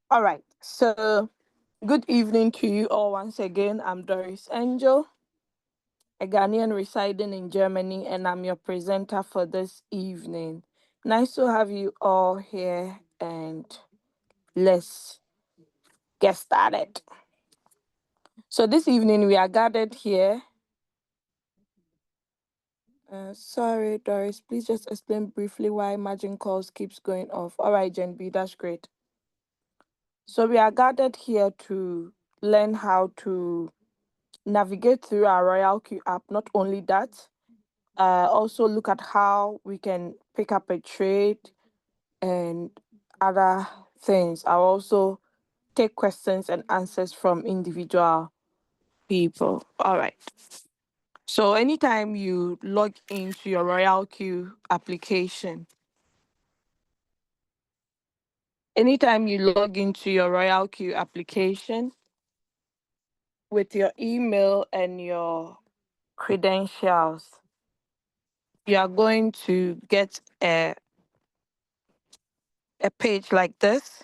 All right. So, good evening to you all once again. I'm Doris Angel, a Ghanaian residing in Germany, and I'm your presenter for this evening. Nice to have you all here, and let's get started. So, this evening we are gathered here. Sorry, Doris, please just explain briefly why margin calls keeps going off. All right, Gen B, that's great. So, we are gathered here to learn how to navigate through our RoyalQ app. Not only that, also look at how we can pick up a trade and other things. I'll also take questions and answers from individual people. All right. So anytime you log into your RoyalQ application, with your email and your credentials, you are going to get a page like this.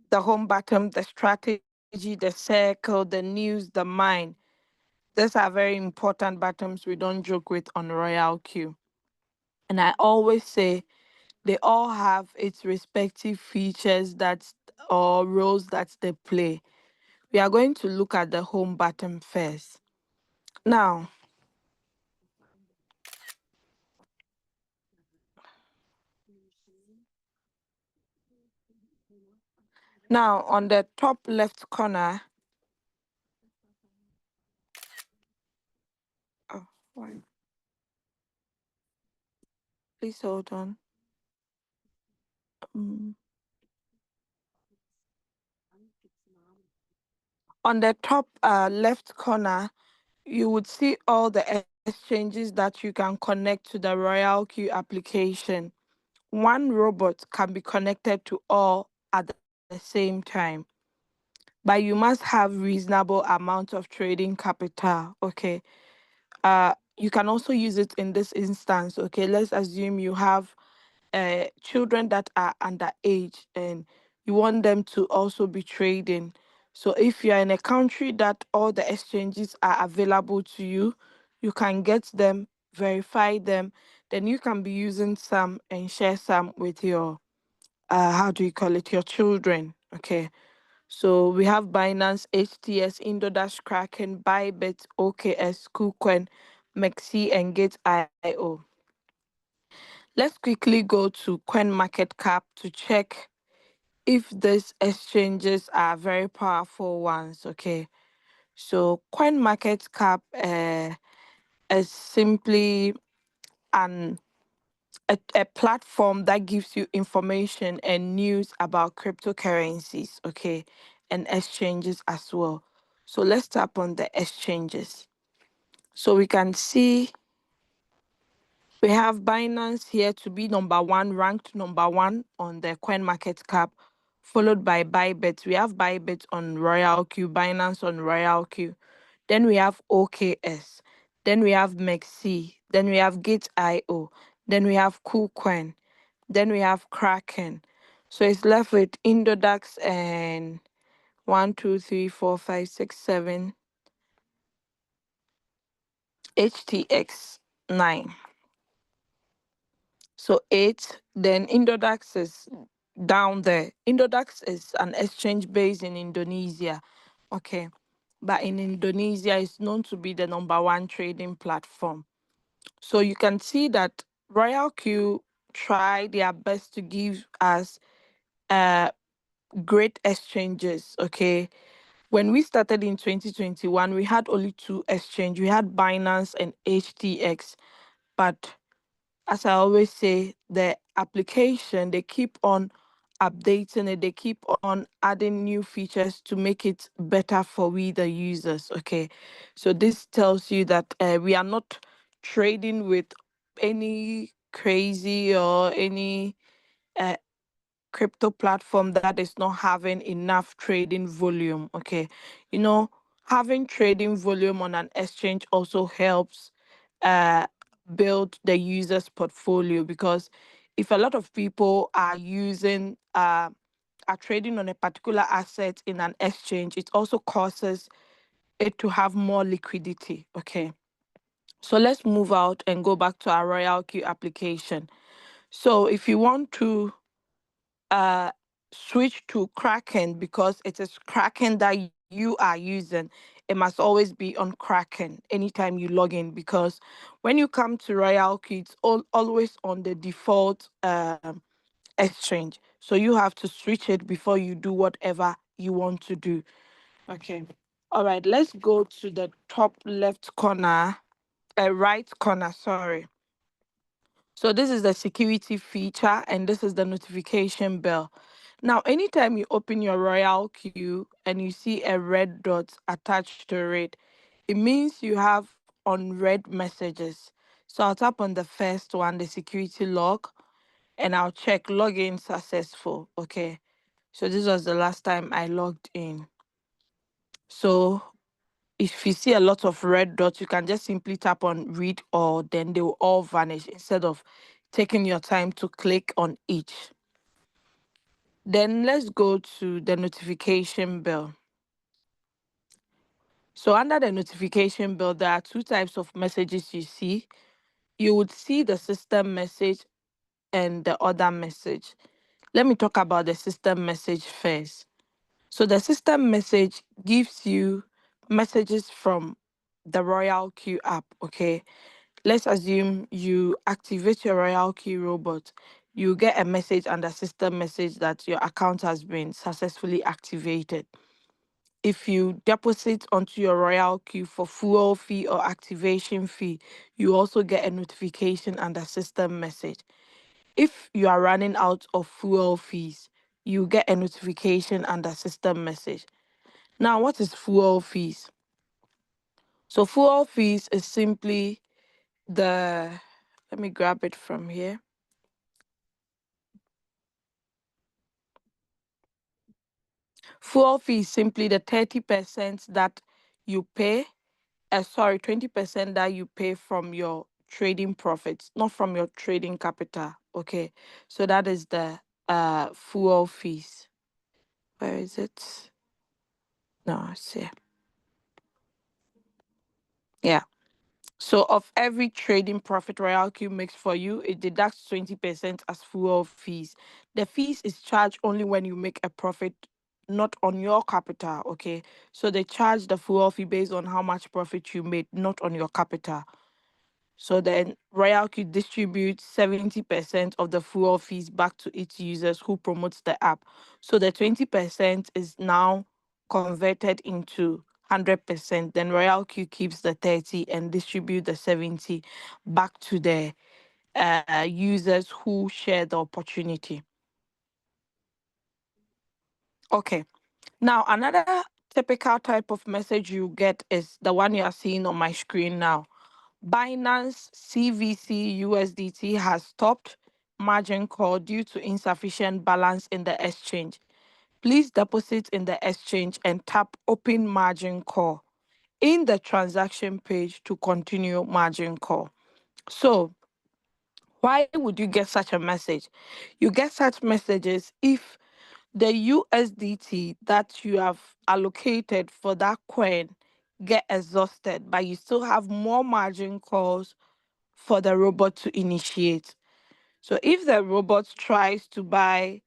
The home button, the strategy, the circle, the news, the mind. These are very important buttons we don't joke with on RoyalQ. And I always say they all have its respective features that or roles that they play. We are going to look at the home button first. Now, on the top left corner, oh, why? Please hold on. Mm. On the top left corner, you would see all the exchanges that you can connect to the RoyalQ application. One robot can be connected to all at the same time, but you must have reasonable amount of trading capital. Okay. You can also use it in this instance. Okay, let's assume you have children that are underage and you want them to also be trading. So if you're in a country that all the exchanges are available to you, you can get them, verify them, then you can be using some and share some with your how do you call it, your children. Okay. So we have Binance, HTS, Indodash, Kraken, Bybit, OKS, KuCoin, Mexi, and Gate.io. Let's quickly go to CoinMarketCap to check if these exchanges are very powerful ones. Okay. So CoinMarketCap is simply an a platform that gives you information and news about cryptocurrencies, okay, and exchanges as well. So let's tap on the exchanges. So we can see we have Binance here to be number one, ranked number one on the coin market cap, followed by Bybit. We have Bybit on RoyalQ, Binance on RoyalQ. Then we have OKS. Then we have Mexi. Then we have Gate.io. Then we have KuCoin. Then we have Kraken. So it's left with Indodax and 1, 2, 3, 4, 5, 6, 7 HTX 9. So 8. Then Indodax is down there. Indodax is an exchange based in Indonesia. Okay. But in Indonesia, it's known to be the number one trading platform. So you can see that RoyalQ try their best to give us uh great exchanges. Okay. When we started in 2021, we had only two exchange. We had Binance and HTX. But as I always say, the application, they keep on updating it, they keep on adding new features to make it better for we the users. Okay. So this tells you that we are not trading with any crazy or any uh, crypto platform that is not having enough trading volume. Okay. You know, having trading volume on an exchange also helps uh build the user's portfolio, because if a lot of people are trading on a particular asset in an exchange, it also causes it to have more liquidity. Okay. So let's move out and go back to our RoyalQ application. So if you want to uh switch to Kraken, because it is Kraken that you are using, it must always be on Kraken anytime you log in, because when you come to RoyalQ, it's always on the default exchange. So you have to switch it before you do whatever you want to do. Okay. All right, let's go to the top left corner, right corner, sorry. So this is the security feature and this is the notification bell. Now, anytime you open your Royal Queue and you see a red dot attached to it, it means you have unread messages. So I'll tap on the first one, the security log, and I'll check login successful. Okay. So this was the last time I logged in. So if you see a lot of red dots, you can just simply tap on read all, then they will all vanish instead of taking your time to click on each. Then let's go to the notification bell. So under the notification bell, there are two types of messages you see. You would see the system message and the other message. Let me talk about the system message first. So the system message gives you messages from the RoyalQ app, okay? Let's assume you activate your RoyalQ robot. You get a message under system message that your account has been successfully activated. If you deposit onto your RoyalQ for fuel fee or activation fee, you also get a notification under system message. If you are running out of fuel fees, you get a notification under system message. Now, what is fuel fees? So fuel fees is simply the, let me grab it from here. Fuel fee is simply the 30% that you pay, sorry, 20% that you pay from your trading profits, not from your trading capital. Okay. So that is the fuel fees. Where is it? No, it's here. Yeah. So of every trading profit RoyalQ makes for you, it deducts 20% as fuel fees. The fees is charged only when you make a profit, not on your capital. Okay. So they charge the fuel fee based on how much profit you made, not on your capital. So then RoyalQ distributes 70% of the fuel fees back to its users who promotes the app. So the 20% is now converted into 100%. Then RoyalQ keeps the 30 and distribute the 70 back to the users who share the opportunity. Okay. Now, another typical type of message you get is the one you are seeing on my screen now. Binance CVC USDT has stopped margin call due to insufficient balance in the exchange. Please deposit in the exchange and tap open margin call in the transaction page to continue margin call. So, why would you get such a message? You get such messages if the USDT that you have allocated for that coin get exhausted, but you still have more margin calls for the robot to initiate. So if the robot tries to buy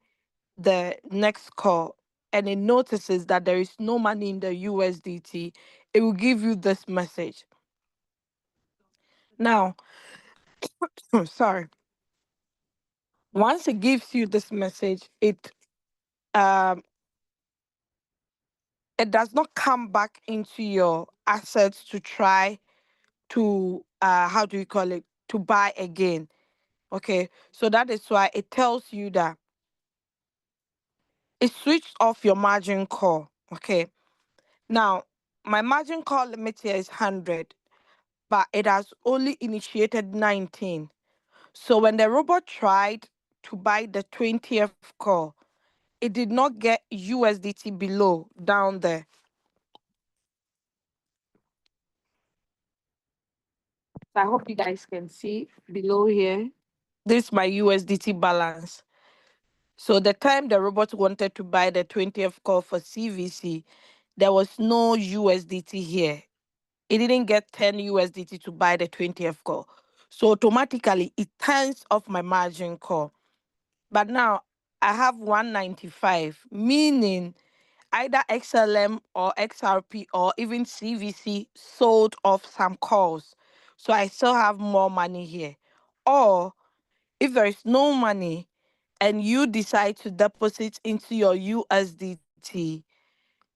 the next call and it notices that there is no money in the USDT, it will give you this message. Now, sorry, once it gives you this message, um it does not come back into your assets to try to how do you call it, to buy again. Okay, so that is why it tells you that it switched off your margin call. Okay, now my margin call limit here is 100, but it has only initiated 19. So when the robot tried to buy the 20th call, it did not get USDT below down there. So I hope you guys can see below here. This is my USDT balance. So the time the robot wanted to buy the 20th call for CVC, there was no USDT here. It didn't get 10 USDT to buy the 20th call. So automatically it turns off my margin call. But now I have 195, meaning either XLM or XRP or even CVC sold off some calls. So I still have more money here. Or if there is no money and you decide to deposit into your USDT,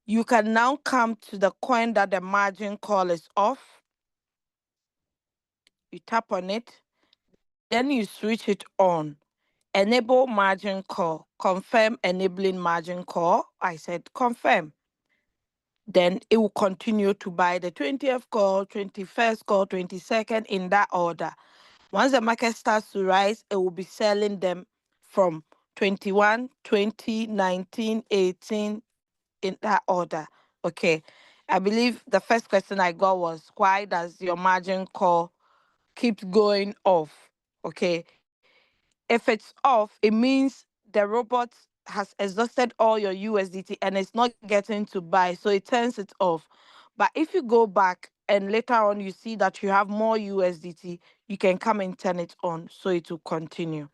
you can now come to the coin that the margin call is off. You tap on it, then you switch it on. Enable margin call, confirm enabling margin call. I said confirm. Then it will continue to buy the 20th call, 21st call, 22nd in that order. Once the market starts to rise, it will be selling them from 21, 20, 19, 18 in that order. Okay. I believe the first question I got was, why does your margin call keep going off? Okay. If it's off, it means the robot has exhausted all your USDT and it's not getting to buy, so it turns it off. But if you go back and later on you see that you have more USDT, you can come and turn it on so it will continue.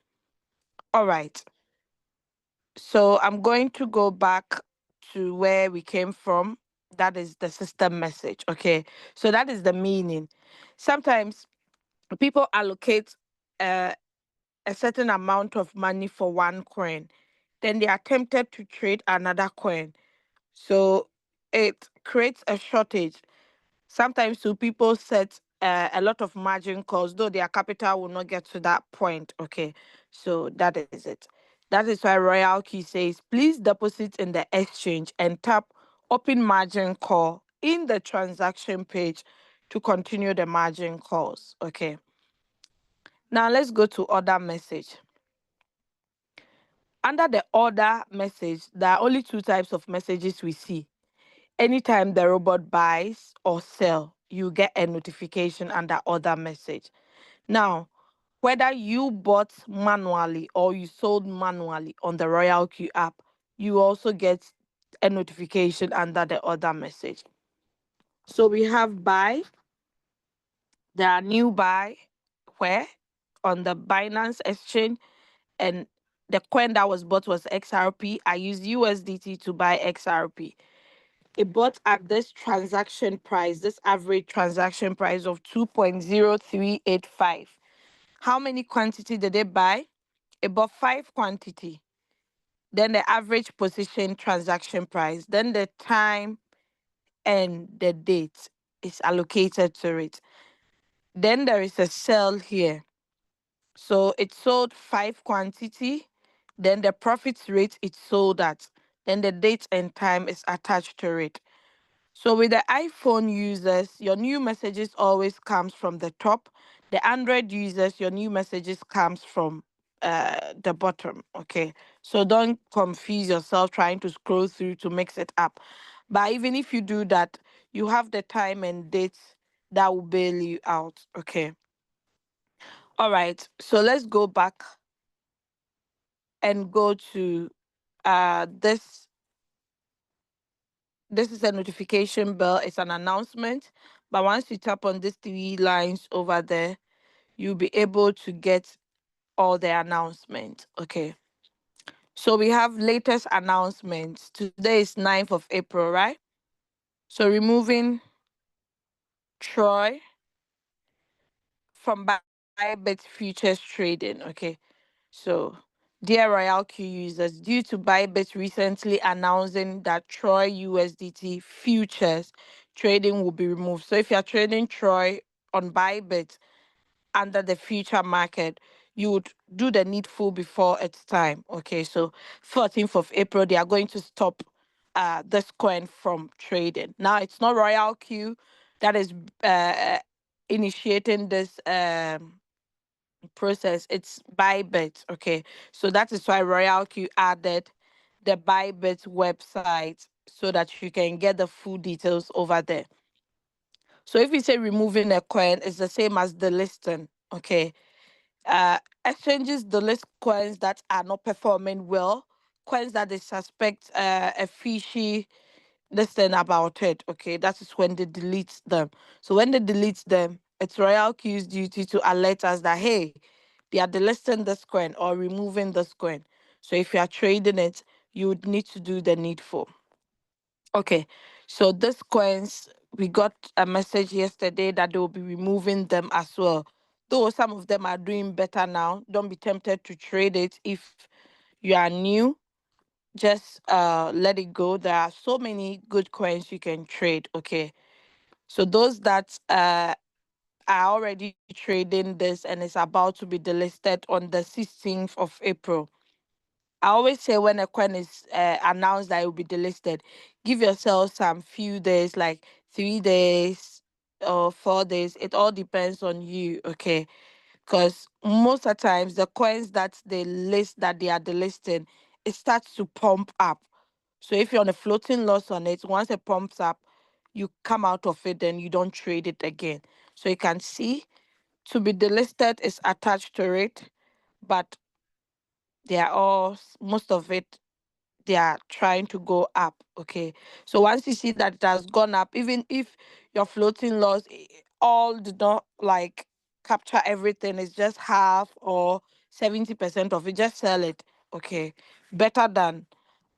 All right. So I'm going to go back to where we came from. That is the system message. Okay. So that is the meaning. Sometimes people allocate uh, a certain amount of money for one coin, then they are tempted to trade another coin. So it creates a shortage. Sometimes so people set a lot of margin calls, though their capital will not get to that point. Okay, so that is it. That is why RoyalQ says, please deposit in the exchange and tap open margin call in the transaction page to continue the margin calls. Okay. Now let's go to order message. Under the order message, there are only two types of messages we see. Anytime the robot buys or sell, you get a notification under order message. Now, whether you bought manually or you sold manually on the RoyalQ app, you also get a notification under the order message. So we have buy, there are new buy, where on the Binance exchange, and the coin that was bought was XRP. I used USDT to buy XRP. It bought at this transaction price, this average transaction price of 2.0385. How many quantity did it buy? It bought 5 quantity. Then the average position transaction price, then the time and the date is allocated to it. Then there is a sell here. So it sold 5 quantity, then the profit rate it sold at, then the date and time is attached to it. So with the iPhone users, your new messages always comes from the top. The Android users, your new messages comes from the bottom. Okay, so don't confuse yourself trying to scroll through to mix it up. But even if you do that, you have the time and dates that will bail you out. Okay. All right. So let's go back and go to this. This is a notification bell. It's an announcement. But once you tap on these three lines over there, you'll be able to get all the announcements. Okay. So we have latest announcements. Today is 9th of April, right? So removing Troy from Bybit Futures Trading. Okay. So, dear RoyalQ users, due to Bybit recently announcing that Troy USDT futures trading will be removed. So, if you're trading Troy on Bybit under the future market, you would do the needful before it's time. Okay, so 14th of April, they are going to stop this coin from trading. Now, it's not RoyalQ that is initiating this. Process, it's Bybit. Okay, so that is why RoyalQ added the Bybit website so that you can get the full details over there. So if you say removing a coin, it's the same as delisting. Okay. Exchanges delist coins that are not performing well, coins that they suspect a fishy this thing about it. Okay, that is when they delete them. So when they delete them, it's Royal Q's duty to alert us that hey, they are delisting this coin or removing this coin. So if you are trading it, you would need to do the needful. Okay, so these coins, we got a message yesterday that they will be removing them as well. Though some of them are doing better now, don't be tempted to trade it if you are new. Just let it go. There are so many good coins you can trade. Okay, so those that are already trading this and it's about to be delisted on the 16th of April. I always say when a coin is announced that it will be delisted, give yourself some few days, like 3 days or 4 days. It all depends on you, okay? Because most of the times the coins that they list that they are delisting, it starts to pump up. So if you're on a floating loss on it, once it pumps up, you come out of it, then you don't trade it again. So you can see to be delisted is attached to it, but they are all most of it they are trying to go up. Okay. So once you see that it has gone up, even if your floating loss all did not like capture everything, it's just half or 70% of it, just sell it. Okay. Better than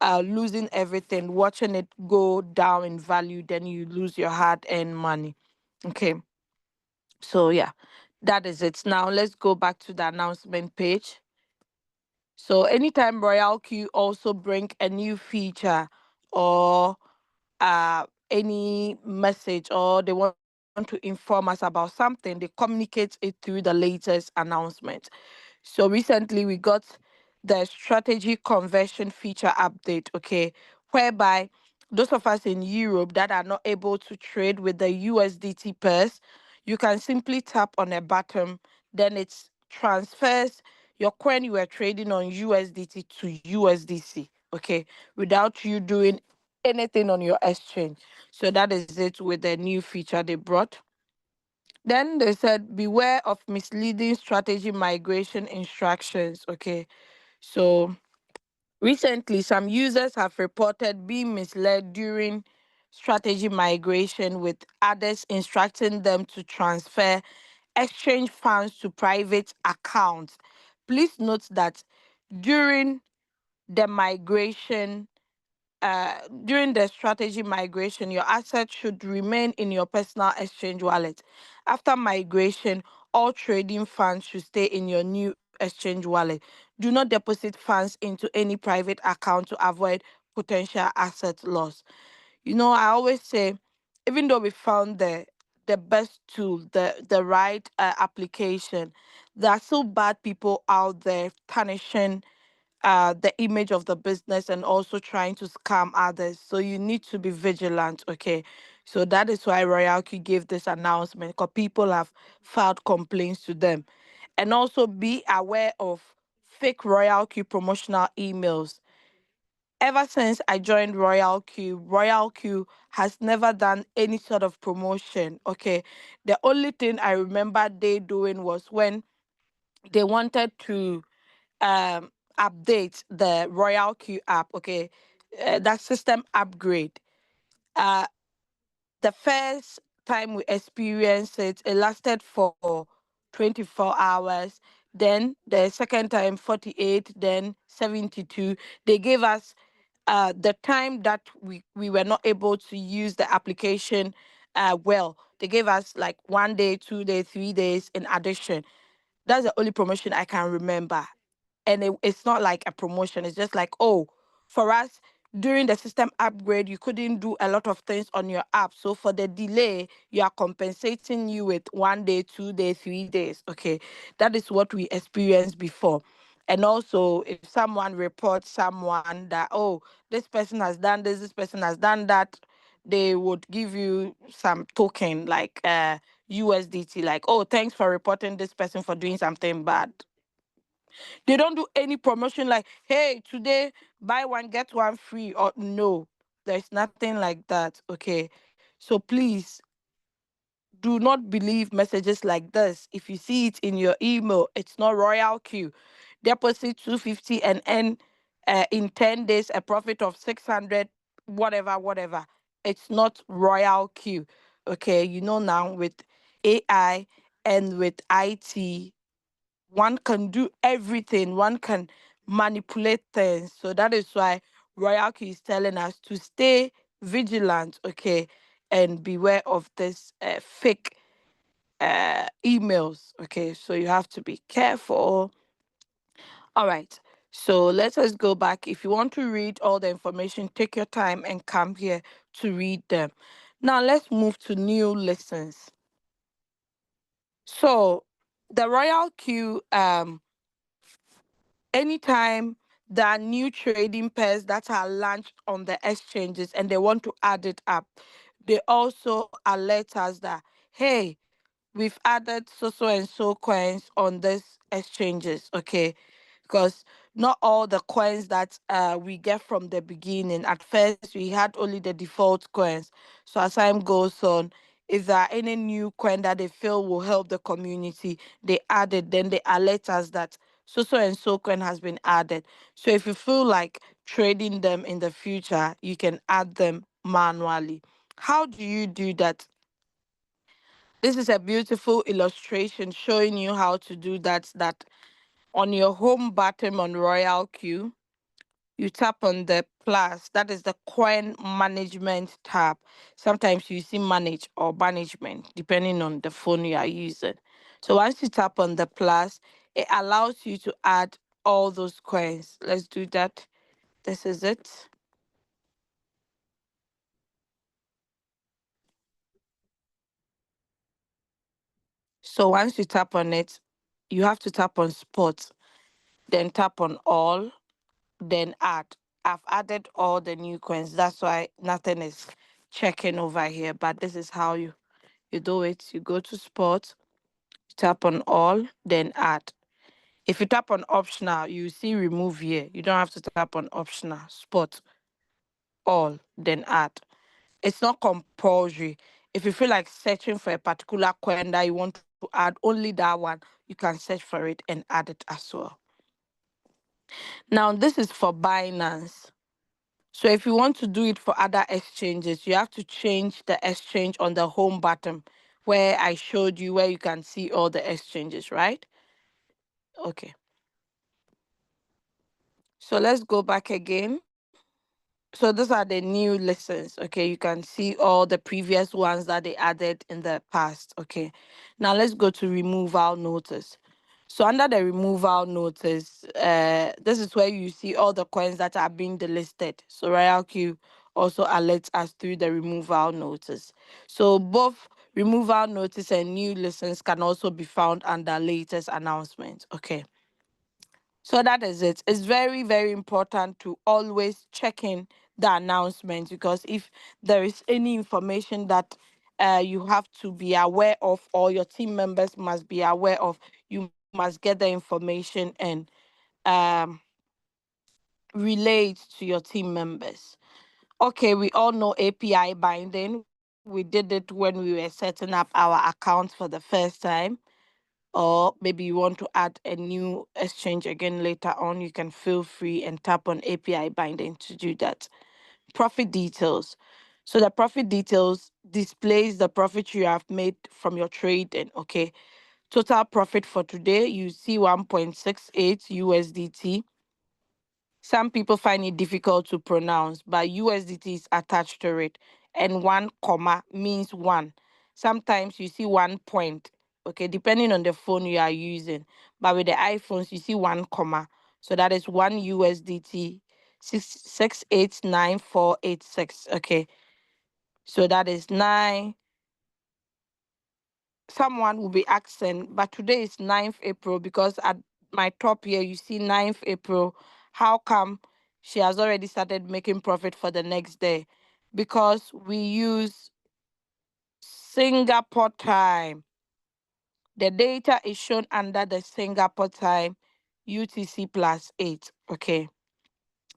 losing everything, watching it go down in value, then you lose your hard earned money. Okay. So yeah, that is it. Now let's go back to the announcement page. So anytime Royal Q also bring a new feature or any message or they want to inform us about something, they communicate it through the latest announcement. So recently we got the strategy conversion feature update, okay, whereby those of us in Europe that are not able to trade with the USDT pairs, you can simply tap on a button, then it transfers your coin you were trading on USDT to USDC, okay, without you doing anything on your exchange. So that is it with the new feature they brought. Then they said, beware of misleading strategy migration instructions. Okay. So recently, some users have reported being misled during strategy migration, with others instructing them to transfer exchange funds to private accounts. Please note that during the migration, during the strategy migration, your assets should remain in your personal exchange wallet. After migration, all trading funds should stay in your new exchange wallet. Do not deposit funds into any private account to avoid potential asset loss. You know, I always say, even though we found the best tool, the right application, there are still bad people out there tarnishing the image of the business and also trying to scam others. So you need to be vigilant, okay? So that is why RoyalQ gave this announcement, because people have filed complaints to them. And also be aware of fake RoyalQ promotional emails. Ever since I joined RoyalQ has never done any sort of promotion, okay? The only thing I remember they doing was when they wanted to update the Royal Q app, okay, that system upgrade. Uh, the first time we experienced it, it lasted for 24 hours. Then the second time, 48, then 72. They gave us the time that we were not able to use the application well. They gave us like 1 day, 2 days, 3 days in addition. That's the only promotion I can remember. And it's not like a promotion. It's just like, oh, for us, during the system upgrade, you couldn't do a lot of things on your app. So for the delay, you are compensating you with 1 day, 2 days, 3 days. Okay. That is what we experienced before. And also, if someone reports someone that, oh, this person has done this person has done that, they would give you some token like USDT, like, oh, thanks for reporting this person for doing something bad. They don't do any promotion like, hey, today buy one, get one free, or no, there's nothing like that. Okay. So please do not believe messages like this. If you see it in your email, it's not RoyalQ. Deposit 250 and earn in 10 days a profit of 600, whatever, whatever. It's not RoyalQ. Okay, you know now with AI and with IT, one can do everything, one can manipulate things. So that is why RoyalQ is telling us to stay vigilant, okay, and beware of this fake emails. Okay, so you have to be careful. All right. So let us go back. If you want to read all the information, take your time and come here to read them. Now let's move to new listens. So the Royal Q, anytime there are new trading pairs that are launched on the exchanges and they want to add it up, they also alert us that, hey, we've added so and so coins on this exchanges, okay? Because not all the coins that we get from the beginning. At first, we had only the default coins. So as time goes on, if there are any new coin that they feel will help the community, they add it. Then they alert us that so and so coin has been added. So if you feel like trading them in the future, you can add them manually. How do you do that? This is a beautiful illustration showing you how to do that on your home button on Royal Q. You tap on the plus, that is the coin management tab. Sometimes you see manage or management depending on the phone you are using. So once you tap on the plus, it allows you to add all those coins. Let's do that. This is it. So once you tap on it, you have to tap on spot, then tap on all, then add. I've added all the new coins. That's why nothing is checking over here. But this is how you do it. You go to spot, tap on all, then add. If you tap on optional, you see remove here. You don't have to tap on optional. Spot, all, then add. It's not compulsory. If you feel like searching for a particular coin that you want to add, only that one, you can search for it and add it as well. Now, this is for Binance. So if you want to do it for other exchanges, you have to change the exchange on the home button where I showed you where you can see all the exchanges, right? Okay. So let's go back again. So those are the new lessons. Okay, you can see all the previous ones that they added in the past. Okay, now let's go to removal notice. So under the removal notice, this is where you see all the coins that are being delisted. So RoyalQ also alerts us through the removal notice. So both removal notice and new listens can also be found under latest announcement. Okay. So that is it. It's very, very important to always check in the announcement, because if there is any information that you have to be aware of, or your team members must be aware of, you must get the information and um, relay it to your team members. Okay, we all know API binding. We did it when we were setting up our account for the first time, or maybe you want to add a new exchange again later on, you can feel free and tap on API binding to do that. Profit details. So the profit details displays the profit you have made from your trading. Okay. Total profit for today, you see 1.68 USDT. Some people find it difficult to pronounce, but USDT is attached to it. And one comma means one. Sometimes you see 1 point, okay, depending on the phone you are using. But with the iPhones, you see one comma. So that is one USDT 689486. Okay. So that is nine. Someone will be asking, but today is 9th April, because at my top here you see 9th April. How come she has already started making profit for the next day? Because we use Singapore time. The data is shown under the Singapore time, UTC +8. Okay.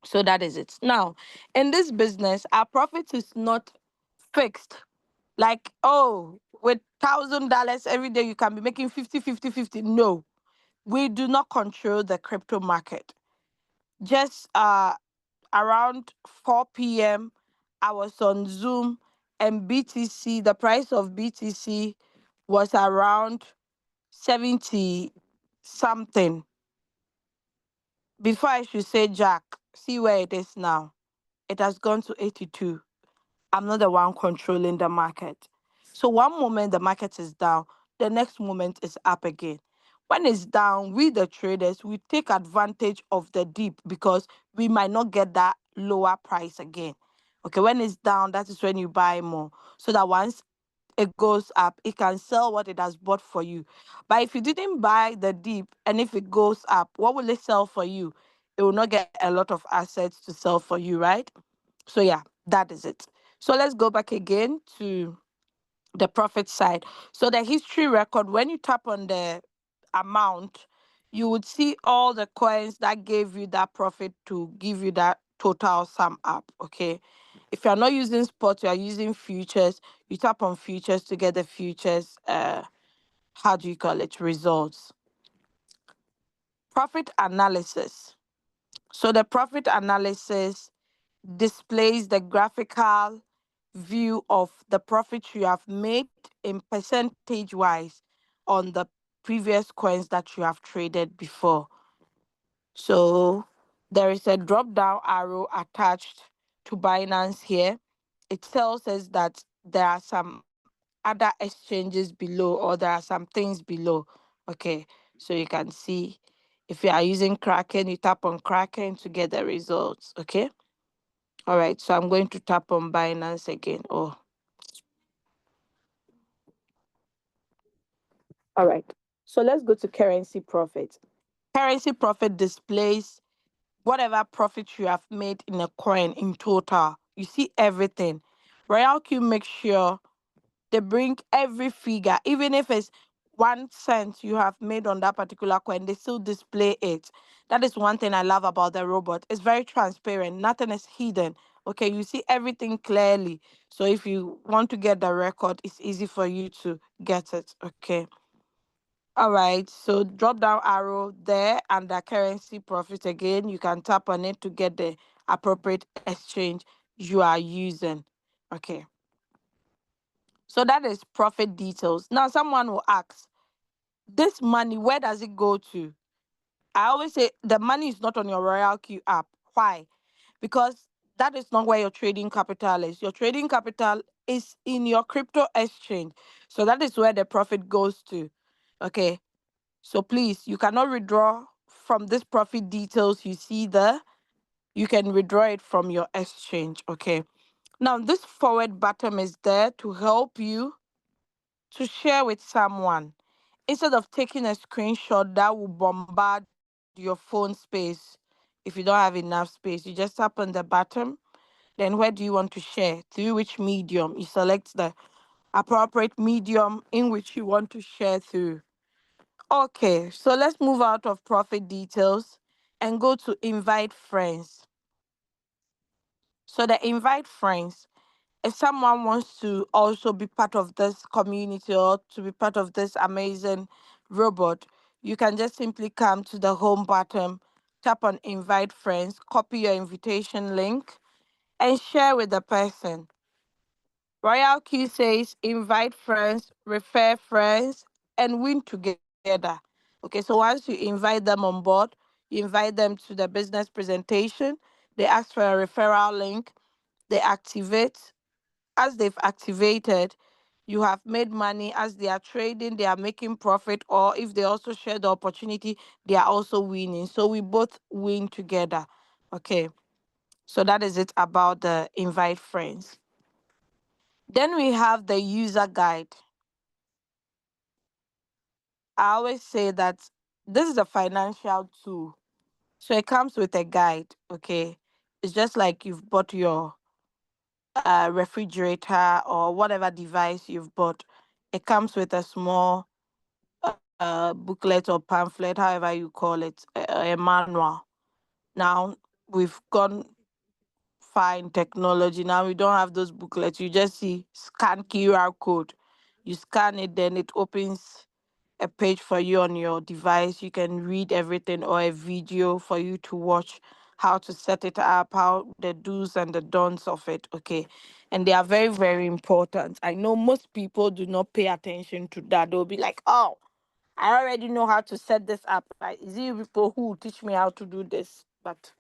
So that is it. Now, in this business, our profit is not fixed. Like, oh, with $1,000 every day, you can be making 50, 50, 50. No, we do not control the crypto market. Just around 4 p.m., I was on Zoom, and BTC, the price of BTC was around 70 something. Before I should say Jack, see where it is now. It has gone to 82. I'm not the one controlling the market. So one moment the market is down, the next moment is up again. When it's down, we the traders, we take advantage of the dip because we might not get that lower price again. Okay, when it's down, that is when you buy more. So that once it goes up, it can sell what it has bought for you. But if you didn't buy the dip and if it goes up, what will it sell for you? It will not get a lot of assets to sell for you, right? So yeah, that is it. So let's go back again to the profit side. So the history record, when you tap on the amount, you would see all the coins that gave you that profit to give you that total sum up. Okay. If you're not using spot, you are using futures. You tap on futures to get the futures. How do you call it? Results. Profit analysis. So the profit analysis displays the graphical view of the profit you have made in percentage wise on the previous coins that you have traded before. So there is a drop down arrow attached to Binance here. It tells us that there are some other exchanges below, or there are some things below. Okay, so you can see if you are using Kraken, you tap on Kraken to get the results. Okay. All right, so I'm going to tap on Binance again. Oh, all right. So let's go to currency profit. Currency profit displays whatever profit you have made in a coin in total. You see everything. RoyalQ makes sure they bring every figure, even if it's 1 cent you have made on that particular coin, they still display it. That is one thing I love about the robot. It's very transparent, nothing is hidden. Okay, you see everything clearly. So if you want to get the record, it's easy for you to get it. Okay. All right, so drop down arrow there under currency profit again. You can tap on it to get the appropriate exchange you are using. Okay. So that is profit details. Now, someone will ask, this money, where does it go to? I always say the money is not on your RoyalQ app. Why? Because that is not where your trading capital is. Your trading capital is in your crypto exchange. So that is where the profit goes to. Okay. So please, you cannot withdraw from this profit details you see there. You can withdraw it from your exchange. Okay. Now, this forward button is there to help you to share with someone. Instead of taking a screenshot that will bombard your phone space, if you don't have enough space, you just tap on the button. Then where do you want to share? Through which medium? You select the appropriate medium in which you want to share through. Okay, so let's move out of profit details and go to invite friends. So the invite friends, if someone wants to also be part of this community or to be part of this amazing robot, you can just simply come to the home button, tap on invite friends, copy your invitation link, and share with the person. Royal Q says invite friends, refer friends, and win together. Okay, so once you invite them on board, you invite them to the business presentation, they ask for a referral link, they activate. As they've activated, you have made money. As they are trading, they are making profit, or if they also share the opportunity, they are also winning. So we both win together. Okay, so that is it about the invite friends. Then we have the user guide. I always say that this is a financial tool. So it comes with a guide, okay? It's just like you've bought your refrigerator or whatever device you've bought. It comes with a small booklet or pamphlet, however you call it, a manual. Now we've gone far in technology. Now we don't have those booklets. You just see scan QR code. You scan it, then it opens a page for you on your device. You can read everything, or a video for you to watch how to set it up, how the do's and the don'ts of it. Okay. And they are very, very important. I know most people do not pay attention to that. They'll be like, oh, I already know how to set this up. Right? Is it you people who will teach me how to do this? But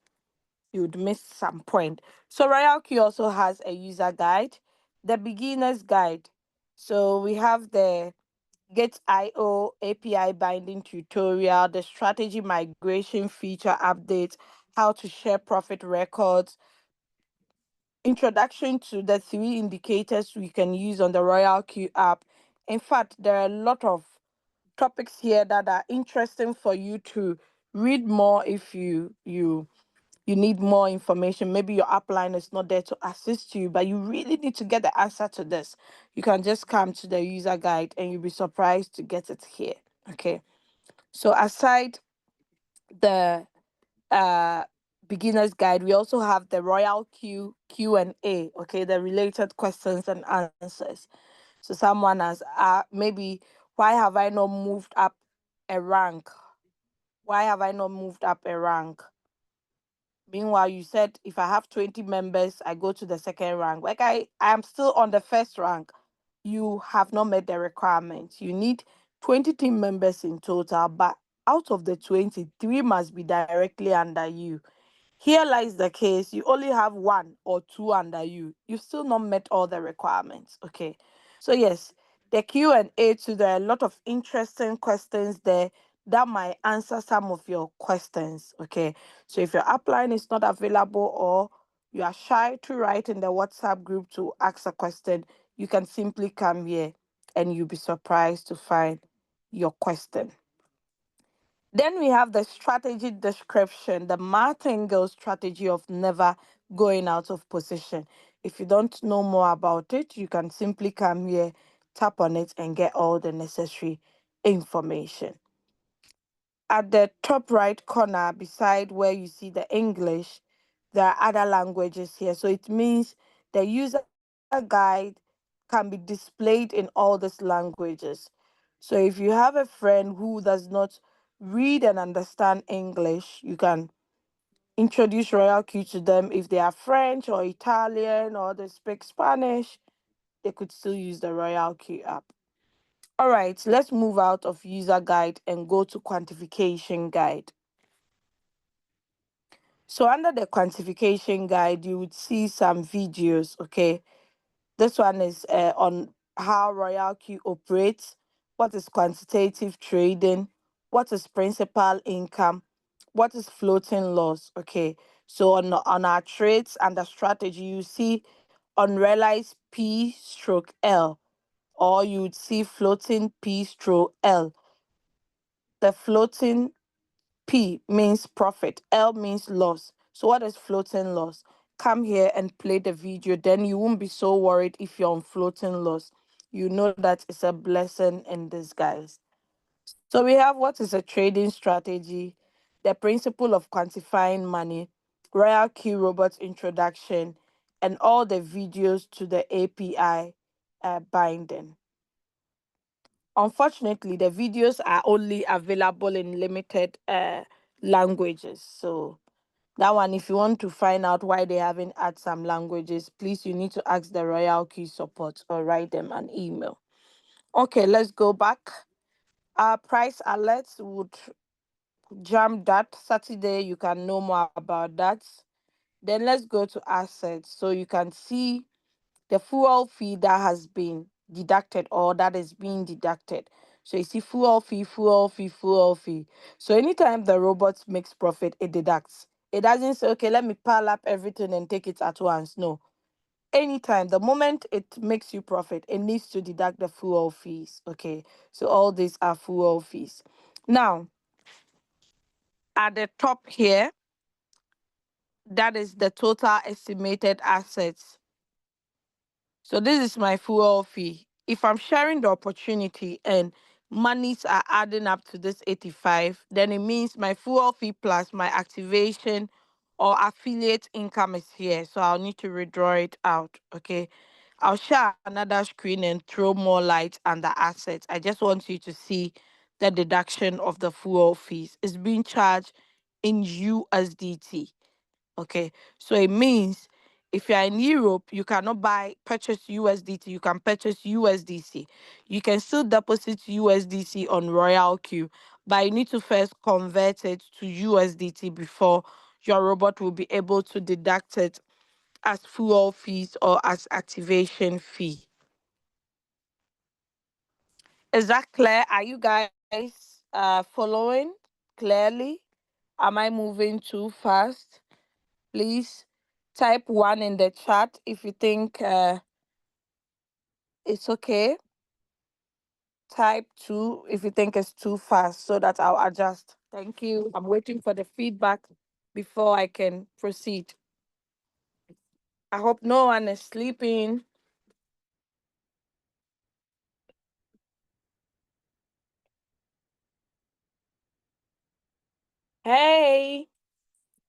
you'd miss some point. So RoyalQ also has a user guide, the beginner's guide. So we have the Get IO API binding tutorial, the strategy migration feature updates, how to share profit records, introduction to the 3 indicators we can use on the RoyalQ app. In fact, there are a lot of topics here that are interesting for you to read more if you need more information. Maybe your upline is not there to assist you, but you really need to get the answer to this. You can just come to the user guide and you'll be surprised to get it here. Okay. So aside the uh beginner's guide, we also have the Royal Q&A, okay, the related questions and answers. So someone has maybe, why have I not moved up a rank? Why have I not moved up a rank? Meanwhile, you said if I have 20 members, I go to the second rank. Like I am still on the first rank. You have not met the requirements. You need 20 team members in total, but out of the 20, three must be directly under you. Here lies the case. You only have one or two under you. You've still not met all the requirements. Okay. So yes, the Q&A too, there are a lot of interesting questions there that might answer some of your questions. Okay. So if your upline is not available, or you are shy to write in the WhatsApp group to ask a question, you can simply come here and you'll be surprised to find your question. Then we have the strategy description, the martingale strategy of never going out of position. If you don't know more about it, you can simply come here, tap on it, and get all the necessary information. At the top right corner, beside where you see the English, there are other languages here. So it means the user guide can be displayed in all these languages. So if you have a friend who does not read and understand English, you can introduce RoyalQ to them. If they are French or Italian or they speak Spanish, they could still use the RoyalQ app. All right, let's move out of user guide and go to quantification guide. So under the quantification guide, you would see some videos, okay? This one is on how RoyalQ operates, what is quantitative trading, what is principal income, what is floating loss, okay? So on our trades and the strategy, you see unrealized P stroke L, or you would see floating P stroke L. The floating P means profit, L means loss. So what is floating loss? Come here and play the video. Then you won't be so worried if you're on floating loss. You know that it's a blessing in disguise. So we have what is a trading strategy, the principle of quantifying money, Royal Key Robot introduction, and all the videos to the API binding. Unfortunately, the videos are only available in limited languages. So that one, if you want to find out why they haven't add some languages, please, you need to ask the Royal Key support or write them an email. Okay, let's go back. Our price alerts would jam that. Saturday, you can know more about that. Then let's go to assets. So you can see the fuel fee that has been deducted or that is being deducted. So you see fuel fee, fuel fee, fuel fee. So anytime the robot makes profit, it deducts. It doesn't say, okay, let me pile up everything and take it at once. No. Anytime, the moment it makes you profit, it needs to deduct the fuel fees. Okay. So all these are fuel fees. Now, at the top here, that is the total estimated assets. So this is my fuel fee. If I'm sharing the opportunity and monies are adding up to this 85, then it means my fuel fee plus my activation or affiliate income is here. So I'll need to withdraw it out. Okay. I'll share another screen and throw more light on the assets. I just want you to see the deduction of the fuel fees. It's being charged in USDT. Okay, so it means if you're in Europe, you cannot purchase USDT, you can purchase USDC. You can still deposit USDC on RoyalQ, but you need to first convert it to USDT before your robot will be able to deduct it as fuel fees or as activation fee. Is that clear? Are you guys following clearly? Am I moving too fast? Please type one in the chat if you think it's okay. Type two if you think it's too fast so that I'll adjust. Thank you. I'm waiting for the feedback before I can proceed. I hope no one is sleeping. Hey,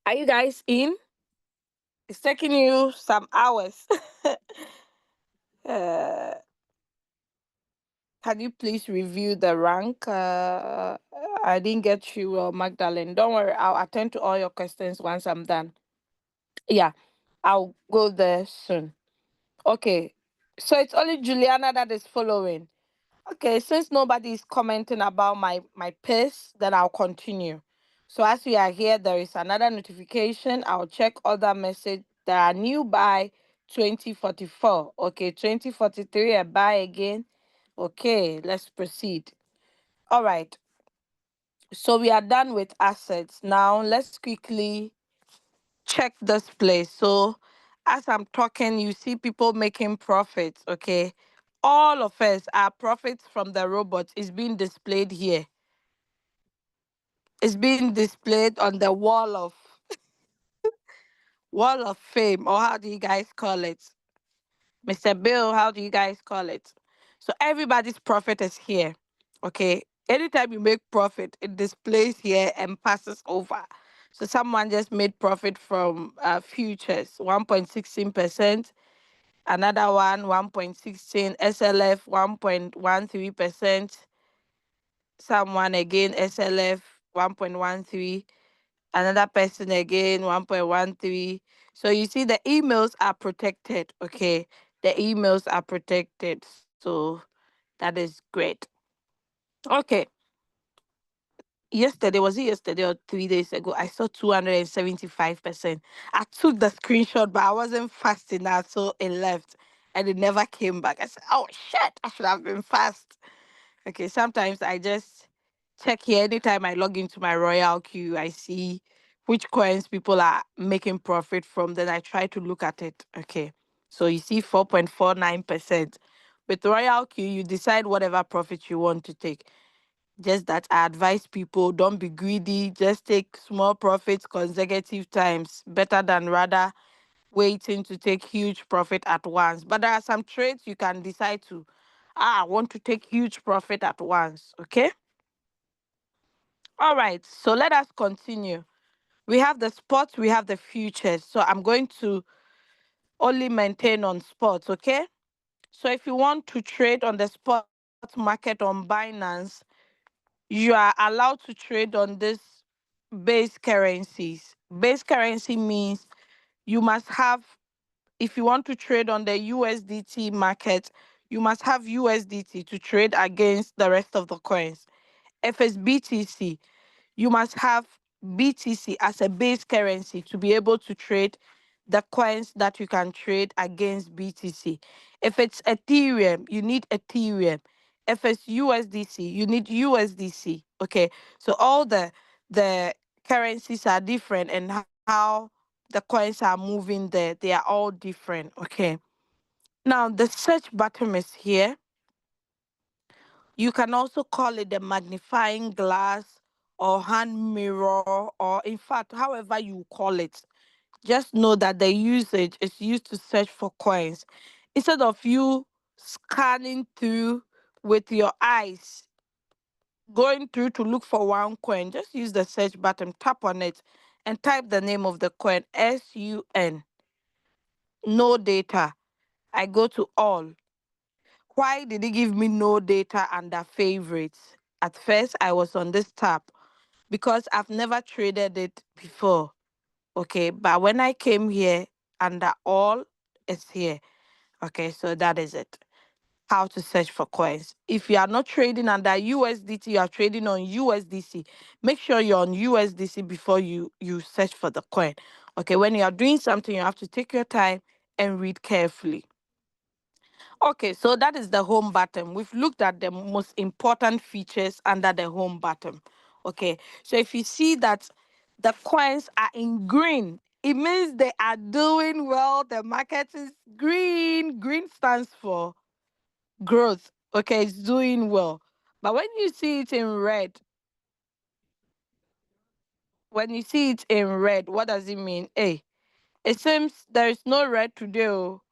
are you guys in? It's taking you some hours. uh, can you please review the rank? I didn't get you, Magdalene. Don't worry, I'll attend to all your questions once I'm done. Yeah, I'll go there soon. Okay, so it's only Juliana that is following. Okay, since nobody is commenting about my pace, then I'll continue. So as we are here, there is another notification. I'll check other message that are new by 2044. Okay, 2043, a buy again. Okay, let's proceed. All right. So we are done with assets. Now let's quickly check this place. So as I'm talking, you see people making profits, okay? All of us, our profits from the robot is being displayed here. It's being displayed on the wall of fame, or how do you guys call it? Mr. Bill, how do you guys call it? So everybody's profit is here. Okay. Anytime you make profit, it displays here and passes over. So someone just made profit from futures, 1.16%. Another one, 1.16. SLF, 1.13%. Someone again, SLF, 1.13. Another person again, 1.13. So you see the emails are protected. Okay. The emails are protected. So that is great. Okay. Yesterday, was it yesterday or 3 days ago? I saw 275%. I took the screenshot, but I wasn't fast enough, so it left and it never came back. I said, oh shit, I should have been fast. Okay, sometimes I just check here anytime I log into my Royal Q, I see which coins people are making profit from, then I try to look at it. Okay. So you see 4.49%. With Royal Q, you decide whatever profit you want to take. Just that I advise people don't be greedy, just take small profits consecutive times, better than rather waiting to take huge profit at once. But there are some trades you can decide to, I want to take huge profit at once. Okay. All right. So let us continue. We have the sports, we have the futures. So I'm going to only maintain on sports. Okay. So if you want to trade on the spot market on Binance, you are allowed to trade on this base currencies. Base currency means you must have, if you want to trade on the USDT market, you must have USDT to trade against the rest of the coins. If it's BTC, you must have BTC as a base currency to be able to trade the coins that you can trade against BTC. If it's Ethereum, you need Ethereum. If it's USDC, you need USDC. Okay, so all the currencies are different, and how the coins are moving there, they are all different. Okay, now the search button is here. You can also call it the magnifying glass or hand mirror, or in fact, however you call it. Just know that the usage is used to search for coins. Instead of you scanning through with your eyes, going through to look for one coin, just use the search button, tap on it, and type the name of the coin, SUN, no data. I go to all. Why did it give me no data under favorites? At first, I was on this tab because I've never traded it before. Okay, but when I came here under all, it's here. Okay, so that is it. How to search for coins. If you are not trading under USDT, you are trading on USDC. Make sure you're on USDC before you search for the coin. Okay, when you are doing something, you have to take your time and read carefully. Okay, so that is the home button. We've looked at the most important features under the home button. Okay, so if you see that the coins are in green, it means they are doing well. The market is green. Green stands for growth. Okay, it's doing well. But when you see it in red, what does it mean? Hey, it seems there is no red today. Oh.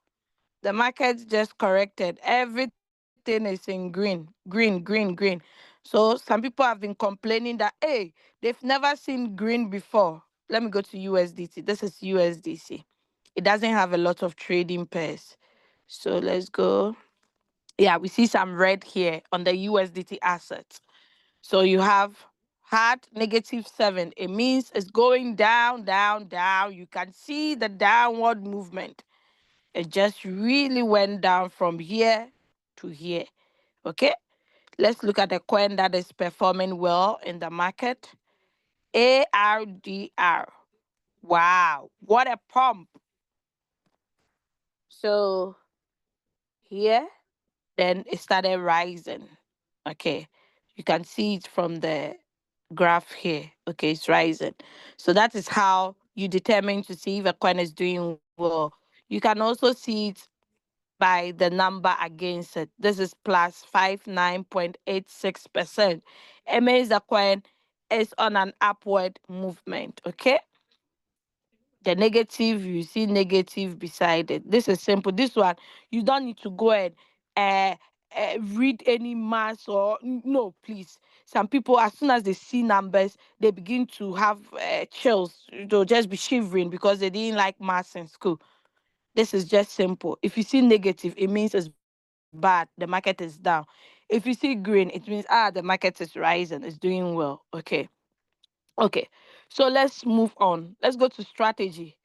The market just corrected. Everything is in green, green, green, green. So some people have been complaining that, hey, they've never seen green before. Let me go to USDT. This is USDC. It doesn't have a lot of trading pairs. So let's go. Yeah, we see some red here on the USDT assets. So you have had -7. It means it's going down, down, down. You can see the downward movement. It just really went down from here to here. Okay, let's look at a coin that is performing well in the market. ARDR. Wow, what a pump. So here, then it started rising. Okay, you can see it from the graph here. Okay, it's rising. So that is how you determine to see if a coin is doing well. You can also see it by the number against it. This is plus 59.86%. It means the coin is on an upward movement. Okay. The negative, you see negative beside it. This is simple. This one, you don't need to go and uh, read any maths or no, please. Some people, as soon as they see numbers, they begin to have chills. They'll just be shivering because they didn't like maths in school. This is just simple. If you see negative, it means it's bad. The market is down. If you see green, it means the market is rising. It's doing well. Okay. Okay. So let's move on. Let's go to strategy.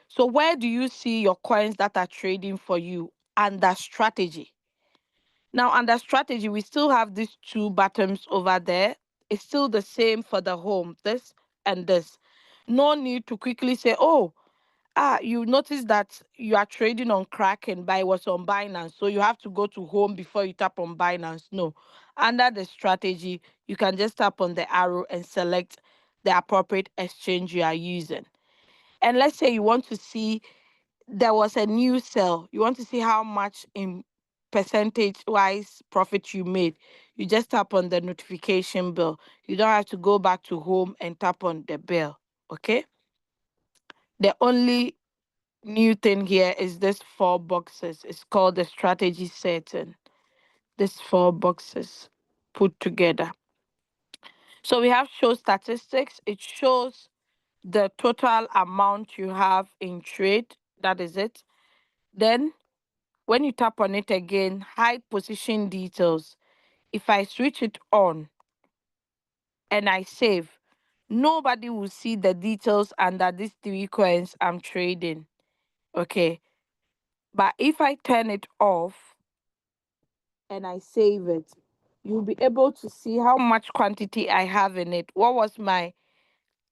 So where do you see your coins that are trading for you under strategy? Now under strategy, we still have these two buttons over there. It's still the same for the home, this and this. No need to quickly say, oh, you notice that you are trading on Kraken, but it was on Binance. So you have to go to home before you tap on Binance. No. Under the strategy, you can just tap on the arrow and select the appropriate exchange you are using. And let's say you want to see there was a new sale. You want to see how much in percentage wise profit you made. You just tap on the notification bell. You don't have to go back to home and tap on the bell. Okay. The only new thing here is this four boxes. It's called the strategy setting. This four boxes put together. So we have show statistics. It shows the total amount you have in trade. That is it. Then when you tap on it again, hide position details. If I switch it on and I save, nobody will see the details under these three coins I'm trading. Okay. But if I turn it off and I save it, you'll be able to see how much quantity I have in it. What was my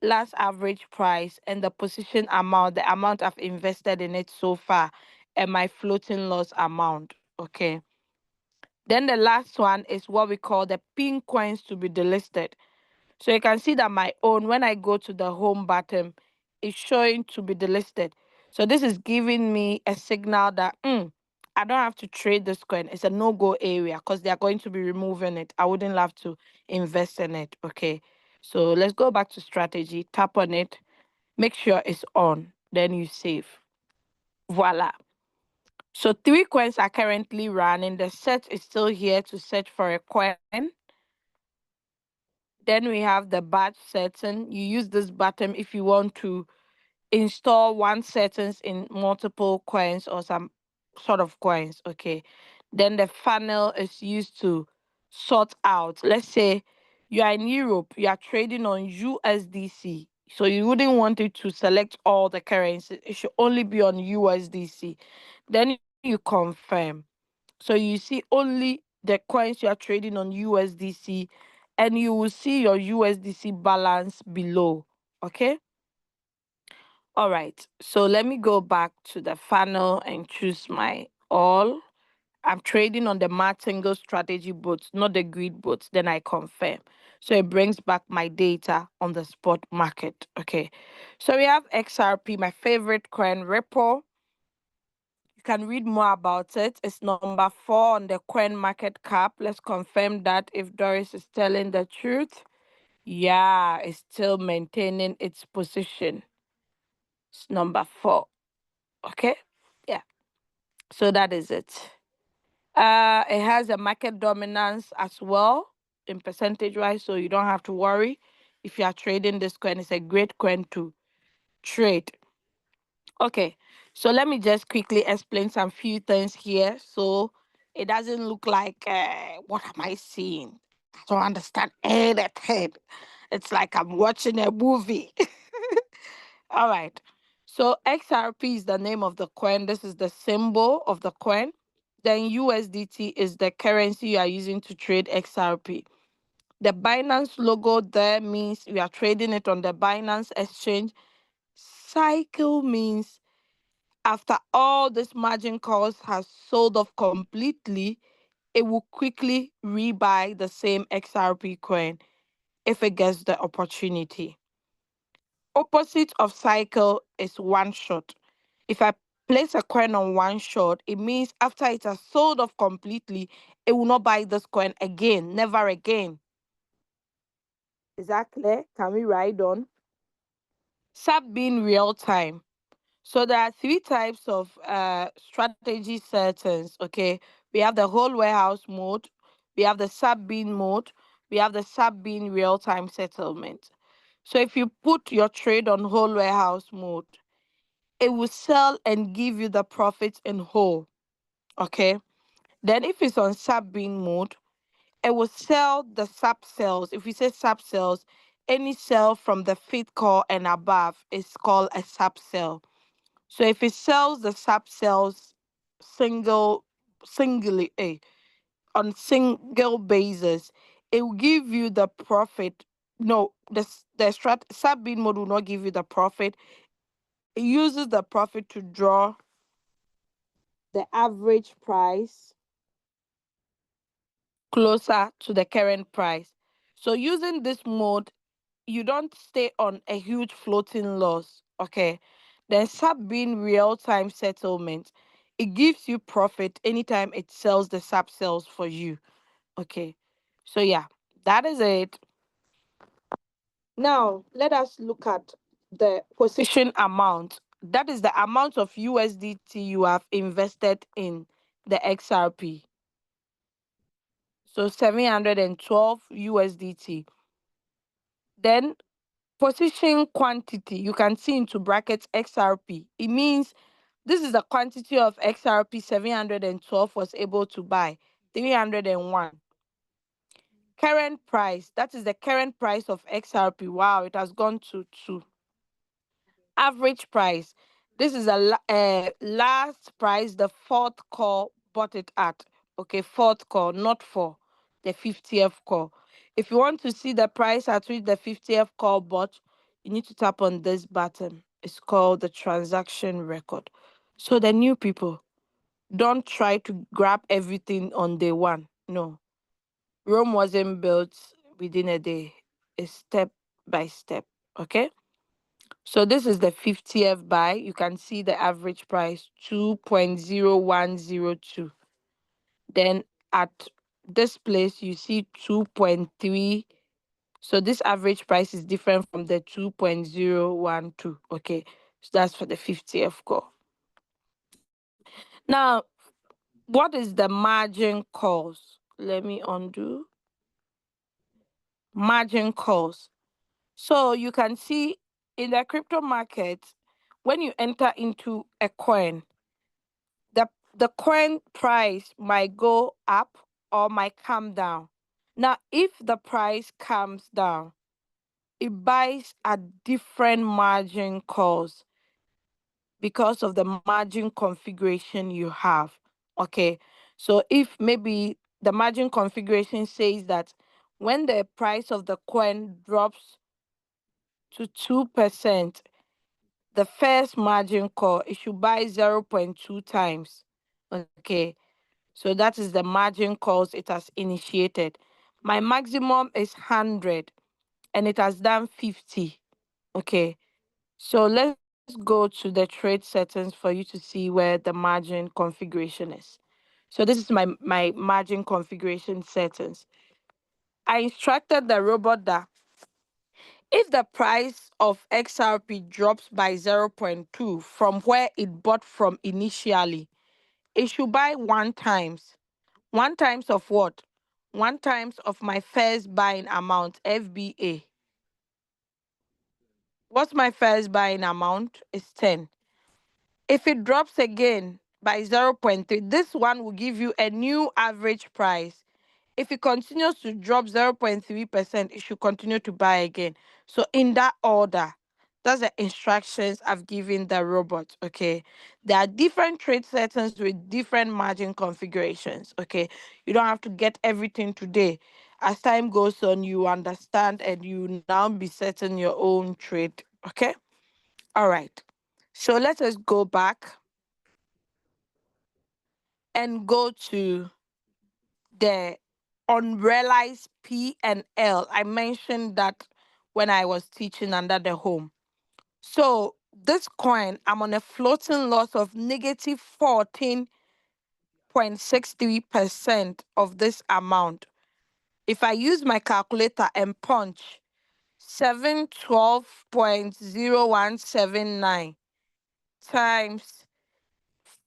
last average price and the position amount, the amount I've invested in it so far, and my floating loss amount. Okay. Then the last one is what we call the pin coins to be delisted. So you can see that my own, when I go to the home button, is showing to be delisted. So this is giving me a signal that I don't have to trade this coin. It's a no-go area because they are going to be removing it. I wouldn't love to invest in it. Okay. So let's go back to strategy. Tap on it. Make sure it's on. Then you save. Voila. So three coins are currently running. The search is still here to search for a coin. Then we have the batch setting. You use this button if you want to install one settings in multiple coins or some sort of coins. Okay. Then the funnel is used to sort out. Let's say you are in Europe, you are trading on USDC. So you wouldn't want it to select all the currencies. It should only be on USDC. Then you confirm. So you see only the coins you are trading on USDC, and you will see your USDC balance below. Okay. All right. So let me go back to the funnel and choose my all. I'm trading on the martingale strategy bots, not the grid bots. Then I confirm. So it brings back my data on the spot market. Okay. So we have XRP, my favorite coin, Ripple. You can read more about it. It's number 4 on the coin market cap. Let's confirm that if Doris is telling the truth. Yeah, it's still maintaining its position. It's number 4. Okay. Yeah. So that is it. It has a market dominance as well in percentage wise, so you don't have to worry if you are trading this coin. It's a great coin to trade. Okay, so let me just quickly explain some few things here so it doesn't look like what am I seeing? I don't understand anything. It's like I'm watching a movie. All right. So XRP is the name of the coin. This is the symbol of the coin. Then USDT is the currency you are using to trade XRP. The Binance logo there means we are trading it on the Binance exchange. Cycle means after all this margin calls has sold off completely, it will quickly rebuy the same XRP coin if it gets the opportunity. Opposite of cycle is one shot. If I place a coin on one shot, it means after it has sold off completely, it will not buy this coin again, never again. Is that clear? Can we ride on? Sub being real time. So there are 3 types of strategy settings. Okay, we have the whole warehouse mode, we have the sub bean mode, we have the sub bean real time settlement. So if you put your trade on whole warehouse mode, it will sell and give you the profits in whole. Okay. Then if it's on sub bean mode, it will sell the sub cells. If we say sub cells, any cell from the fifth call and above is called a sub cell. So if it sells the sub cells singly, on single basis, it will give you the profit. No, the sub bean mode will not give you the profit. It uses the profit to draw the average price closer to the current price. So using this mode, you don't stay on a huge floating loss. Okay. Then sub being real time settlement, it gives you profit anytime it sells the sub cells for you. Okay. So yeah, that is it. Now let us look at the position amount. That is the amount of USDT you have invested in the XRP. So 712 USDT. Then position quantity, you can see into brackets XRP. It means this is the quantity of XRP 712 was able to buy, 301. Current price, that is the current price of XRP. Wow, it has gone to 2. Average price, this is last price the fourth call bought it at. Okay, fourth call, not for the 50th call. If you want to see the price at which the 50th call bought, you need to tap on this button. It's called the transaction record. So the new people, don't try to grab everything on day one. No, Rome wasn't built within a day. It's step by step. Okay. So this is the 50th buy. You can see the average price 2.0102. Then at this place you see 2.3. So this average price is different from the 2.012. Okay. So that's for the 50th call. Now, what is the margin calls? Let me undo. Margin calls. So you can see in the crypto market, when you enter into a coin, the the coin price might go up or might come down. Now, if the price comes down, it buys at different margin calls because of the margin configuration you have. Okay. So if maybe the margin configuration says that when the price of the coin drops to 2%, the first margin call, it should buy 0.2 times. Okay. So that is the margin calls it has initiated. My maximum is 100 and it has done 50. Okay. So let's go to the trade settings for you to see where the margin configuration is. So this is my margin configuration settings. I instructed the robot that if the price of XRP drops by zero point 0.2 from where it bought from initially, it should buy one times. One times of what? One times of my first buying amount, FBA. What's my first buying amount? Is 10. If it drops again by zero point 0.3, this one will give you a new average price. If it continues to drop 0.3%, it should continue to buy again. So in that order, that's the instructions I've given the robot. Okay. There are different trade settings with different margin configurations. Okay. You don't have to get everything today. As time goes on, you understand and you now be setting your own trade. Okay. All right. So let us go back and go to the unrealized P and L. I mentioned that when I was teaching under the home. So this coin, I'm on a floating loss of negative 14.63% of this amount. If I use my calculator and punch 712.0179 times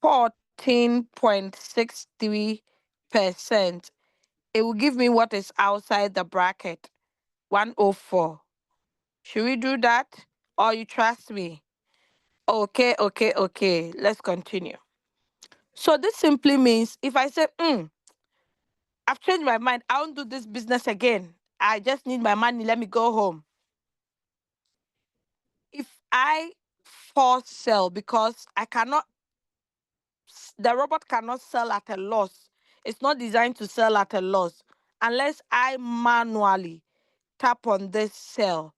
14.63%, it will give me what is outside the bracket, 104. Should we do that? Or you trust me? Okay, okay, okay. Let's continue. So this simply means if I say, I've changed my mind, I won't do this business again. I just need my money. Let me go home. If I force sell because I cannot, the robot cannot sell at a loss. It's not designed to sell at a loss unless I manually tap on this sell.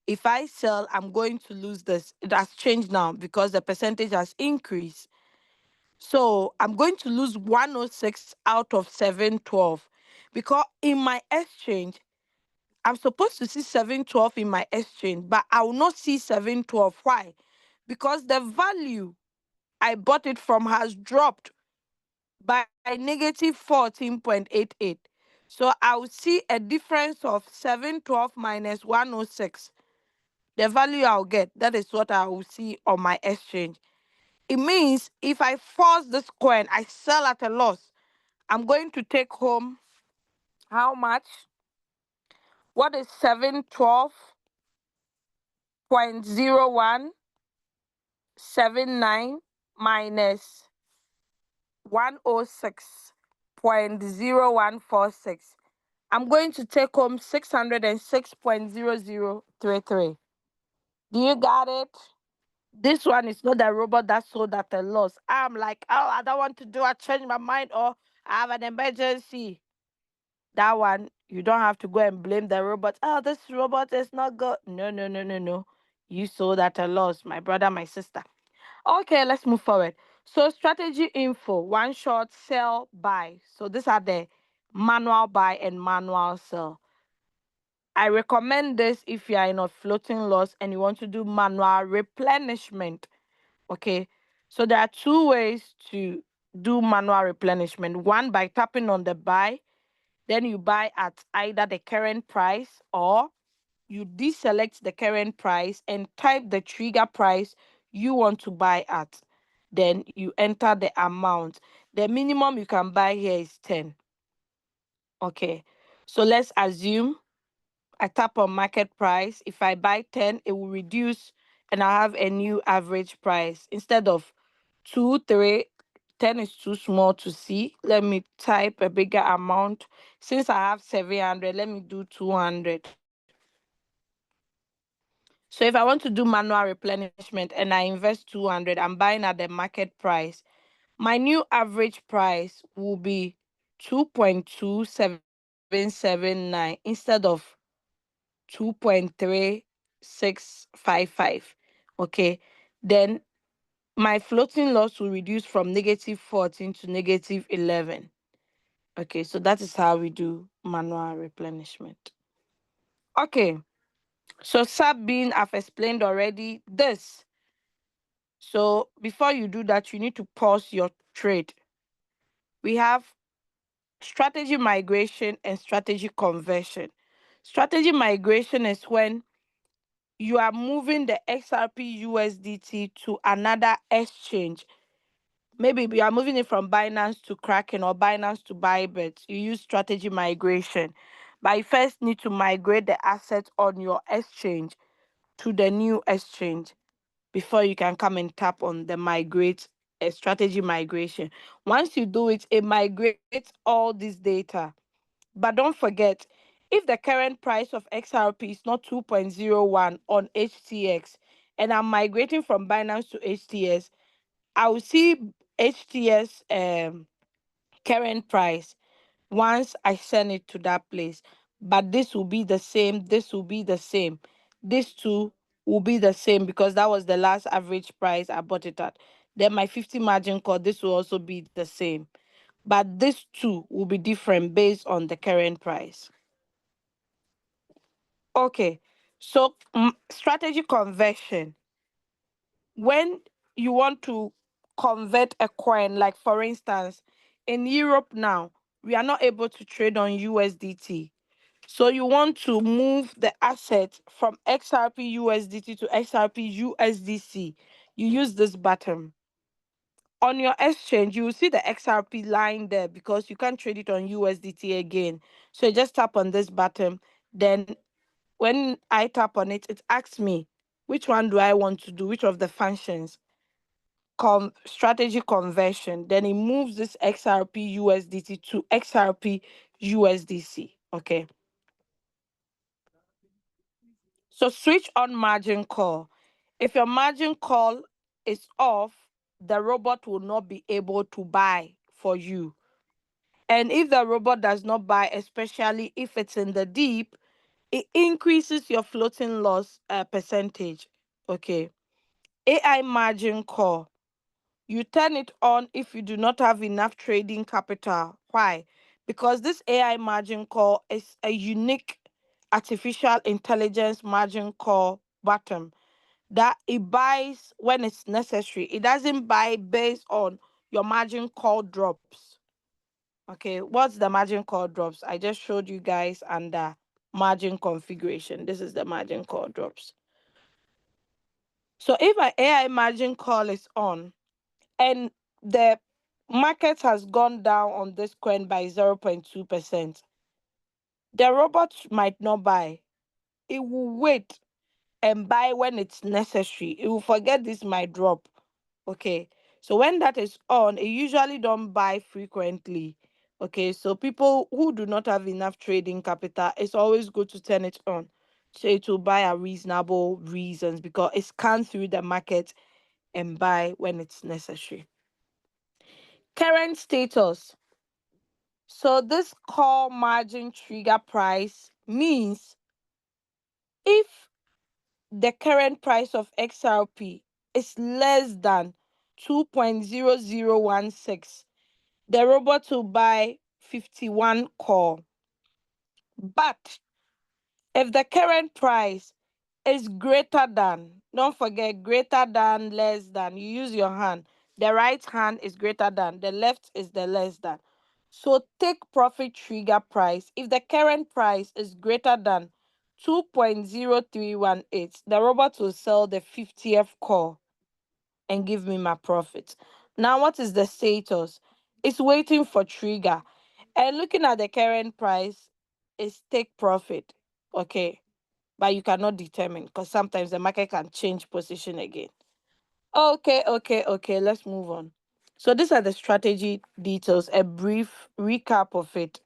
If I sell, I'm going to lose this. It has changed now because the percentage has increased. So I'm going to lose 106 out of 712 because in my exchange, I'm supposed to see 712 in my exchange, but I will not see 712. Why? Because the value I bought it from has dropped by negative 14.88. So I will see a difference of 712 minus 106. The value I'll get, that is what I will see on my exchange. It means if I force this coin, I sell at a loss, I'm going to take home how much? What is 712.0179 minus 106.0146? I'm going to take home 606.0033. Do you got it? This one is not the robot that sold at a loss. I'm like, oh, I don't want to do. I change my mind, or I have an emergency. That one, you don't have to go and blame the robot. Oh, this robot is not good. No, no, no, no, no. You sold at a loss, my brother, my sister. Okay, let's move forward. So, strategy info: one short, sell, buy. So, these are the manual buy and manual sell. I recommend this if you are in a floating loss and you want to do manual replenishment. Okay. So there are two ways to do manual replenishment. One, by tapping on the buy, then you buy at either the current price, or you deselect the current price and type the trigger price you want to buy at. Then you enter the amount. The minimum you can buy here is 10. Okay. So let's assume I tap on market price. If I buy 10, it will reduce and I have a new average price. Instead of 2, 3, 10 is too small to see. Let me type a bigger amount. Since I have 700, let me do 200. So if I want to do manual replenishment and I invest 200, I'm buying at the market price. My new average price will be 2.2779 instead of 2.3655. Okay. Then my floating loss will reduce from -14 to -11. Okay, so that is how we do manual replenishment. Okay, so sub being I've explained already this. So before you do that, you need to pause your trade. We have strategy migration and strategy conversion. Strategy migration is when you are moving the XRP USDT to another exchange. Maybe we are moving it from Binance to Kraken or Binance to Bybit. You use strategy migration. But you first need to migrate the assets on your exchange to the new exchange before you can come and tap on the migrate strategy migration. Once you do it, it migrates all this data. But don't forget, if the current price of XRP is not 2.01 on HTX and I'm migrating from Binance to HTS, I will see HTS current price once I send it to that place. But this will be the same, this will be the same. This too will be the same because that was the last average price I bought it at. Then my 50 margin call, this will also be the same. But this too will be different based on the current price. Okay, so strategy conversion. When you want to convert a coin, like for instance, in Europe now, we are not able to trade on USDT. So you want to move the asset from XRP USDT to XRP USDC. You use this button. On your exchange, you will see the XRP line there because you can't trade it on USDT again. So you just tap on this button. Then when I tap on it, it asks me, which one do I want to do? Which of the functions? Strategy conversion. Then it moves this XRP USDT to XRP USDC. Okay. So switch on margin call. If your margin call is off, the robot will not be able to buy for you. And if the robot does not buy, especially if it's in the deep, it increases your floating loss percentage. Okay. AI margin call. You turn it on if you do not have enough trading capital. Why? Because this AI margin call is a unique artificial intelligence margin call button that it buys when it's necessary. It doesn't buy based on your margin call drops. Okay, what's the margin call drops? I just showed you guys under margin configuration. This is the margin call drops. So if an AI margin call is on and the market has gone down on this coin by 0.2%, the robot might not buy. It will wait and buy when it's necessary. It will forget this might drop. Okay. So when that is on, it usually don't buy frequently. Okay. So people who do not have enough trading capital, it's always good to turn it on. So it will buy at reasonable reasons because it scans through the market and buy when it's necessary. Current status. So this call margin trigger price means if the current price of XRP is less than 2.0016, the robot will buy 51 call. But if the current price is greater than, don't forget, greater than, less than, you use your hand. The right hand is greater than, the left is the less than. So take profit trigger price. If the current price is greater than 2.0318, the robot will sell the 50th call and give me my profit. Now, what is the status? It's waiting for trigger. And looking at the current price, is take profit. Okay. But you cannot determine because sometimes the market can change position again. Okay. Let's move on. So these are the strategy details, a brief recap of it.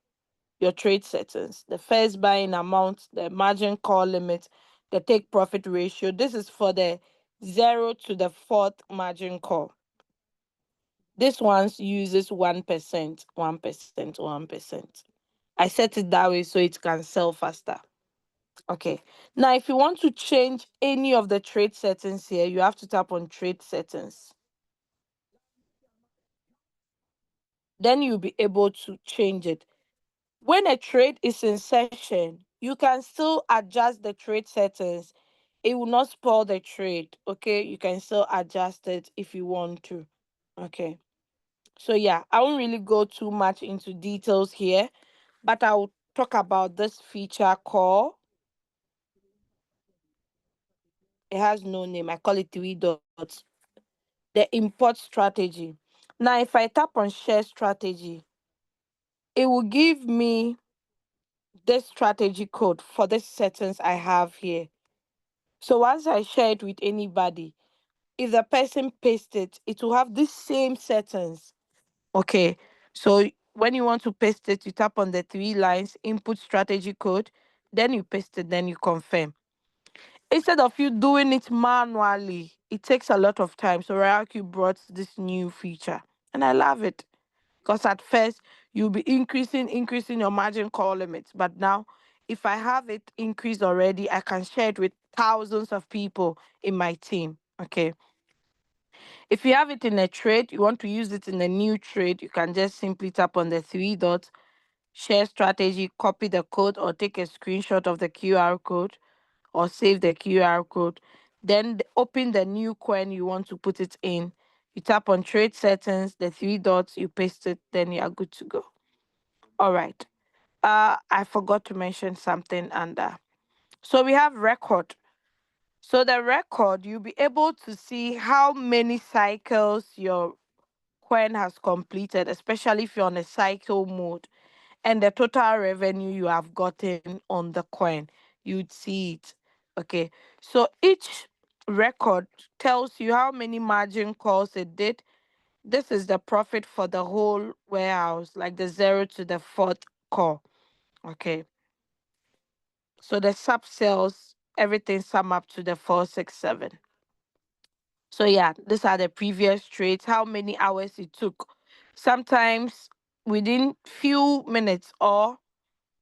Your trade settings, the first buying amount, the margin call limit, the take profit ratio. This is for the 0 to the fourth margin call. This one uses 1%, 1%, 1%. I set it that way so it can sell faster. Okay. Now, if you want to change any of the trade settings here, you have to tap on trade settings. Then you'll be able to change it. When a trade is in session, you can still adjust the trade settings. It will not spoil the trade. Okay. You can still adjust it if you want to. Okay. So, yeah, I won't really go too much into details here, but I'll talk about this feature called, it has no name. I call it 3 dots. The import strategy. Now, if I tap on share strategy, it will give me this strategy code for the settings I have here. So once I share it with anybody, if the person pastes it, it will have the same settings. Okay. So when you want to paste it, you tap on the 3 lines, input strategy code, then you paste it, then you confirm. Instead of you doing it manually, it takes a lot of time. So RoyalQ brought this new feature, and I love it. Because at first you'll be increasing your margin call limits. But now, if I have it increased already, I can share it with thousands of people in my team. Okay. If you have it in a trade, you want to use it in a new trade, you can just simply tap on the 3 dots, share strategy, copy the code or take a screenshot of the QR code or save the QR code. Then open the new coin you want to put it in. You tap on trade settings, the 3 dots, you paste it, then you are good to go. All right. I forgot to mention something under. So we have record. So the record, you'll be able to see how many cycles your coin has completed, especially if you're on a cycle mode, and the total revenue you have gotten on the coin. You'd see it. Okay. So each record tells you how many margin calls it did. This is the profit for the whole warehouse, like the 0 to the fourth call. Okay. So the sub cells, everything sum up to the 467. So yeah, these are the previous trades, how many hours it took. Sometimes within few minutes or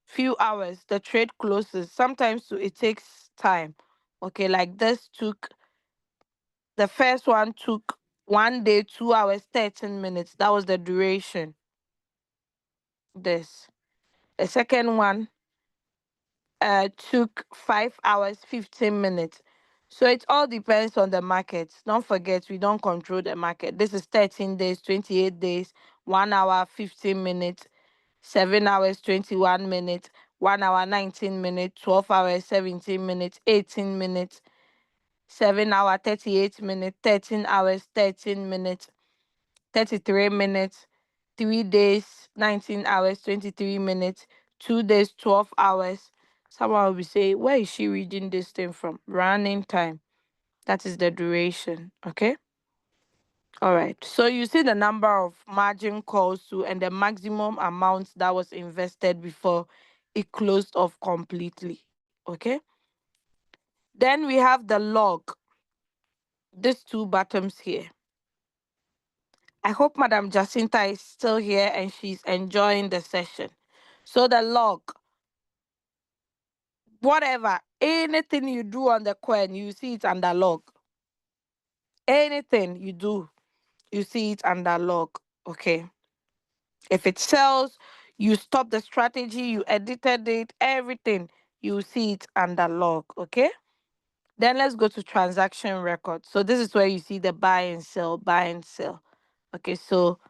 few hours the trade closes. Sometimes too, it takes time. Okay, like this took, the first one took 1 day, 2 hours, 13 minutes. That was the duration. This. The second one took 5 hours, 15 minutes. So it all depends on the market. Don't forget, we don't control the market. This is 13 days, 28 days, 1 hour, 15 minutes, 7 hours, 21 minutes, 1 hour, 19 minutes, 12 hours, 17 minutes, 18 minutes, 7 hour, 38 minutes, 13 hours, 13 minutes, 33 minutes, 3 days, 19 hours, 23 minutes, 2 days, 12 hours. Someone will be saying, where is she reading this thing from? Running time. That is the duration. Okay. All right. So you see the number of margin calls to and the maximum amount that was invested before it closed off completely. Okay. Then we have the log. These two buttons here. I hope Madam Jacinta is still here and she's enjoying the session. So the log, whatever, anything you do on the coin, you see it under log. Anything you do, you see it under log. Okay. If it sells, you stop the strategy, you edited it, everything, you see it under log. Okay. Then let's go to transaction record. So this is where you see the buy and sell, buy and sell. Okay. So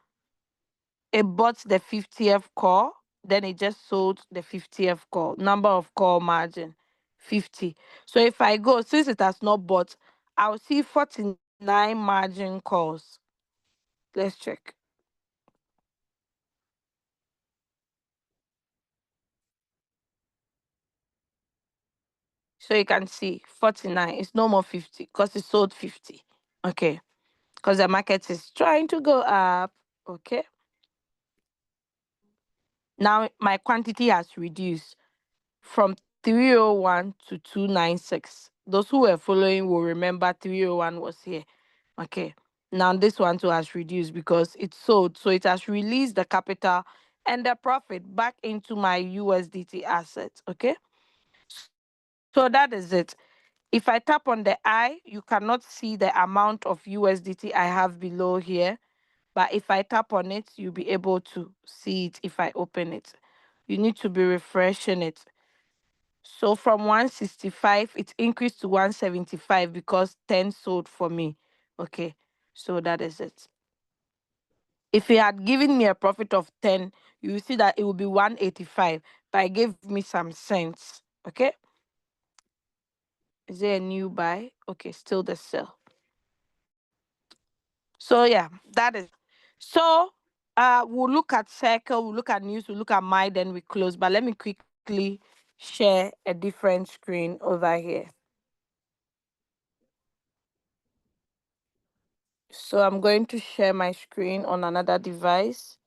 it bought the 50th call, then it just sold the 50th call. Number of call margin 50. So if I go, since it has not bought, I'll see 49 margin calls. Let's check. So you can see 49. It's no more 50 because it sold 50. Okay. because the market is trying to go up. Okay. Now my quantity has reduced from 301 to 296. Those who were following will remember 301 was here. Okay. Now this one too has reduced because it's sold. So it has released the capital and the profit back into my USDT assets. Okay. So that is it. If I tap on the I, you cannot see the amount of USDT I have below here. But if I tap on it, you'll be able to see it if I open it. You need to be refreshing it. So from 165, it increased to 175 because 10 sold for me. Okay, so that is it. If it had given me a profit of 10, you will see that it will be 185, but it gave me some cents. Okay, is there a new buy? Okay, still the sell. So yeah, that is. So we'll look at circle, we'll look at news, we'll look at my, then we close. But let me quickly share a different screen over here. So I'm going to share my screen on another device.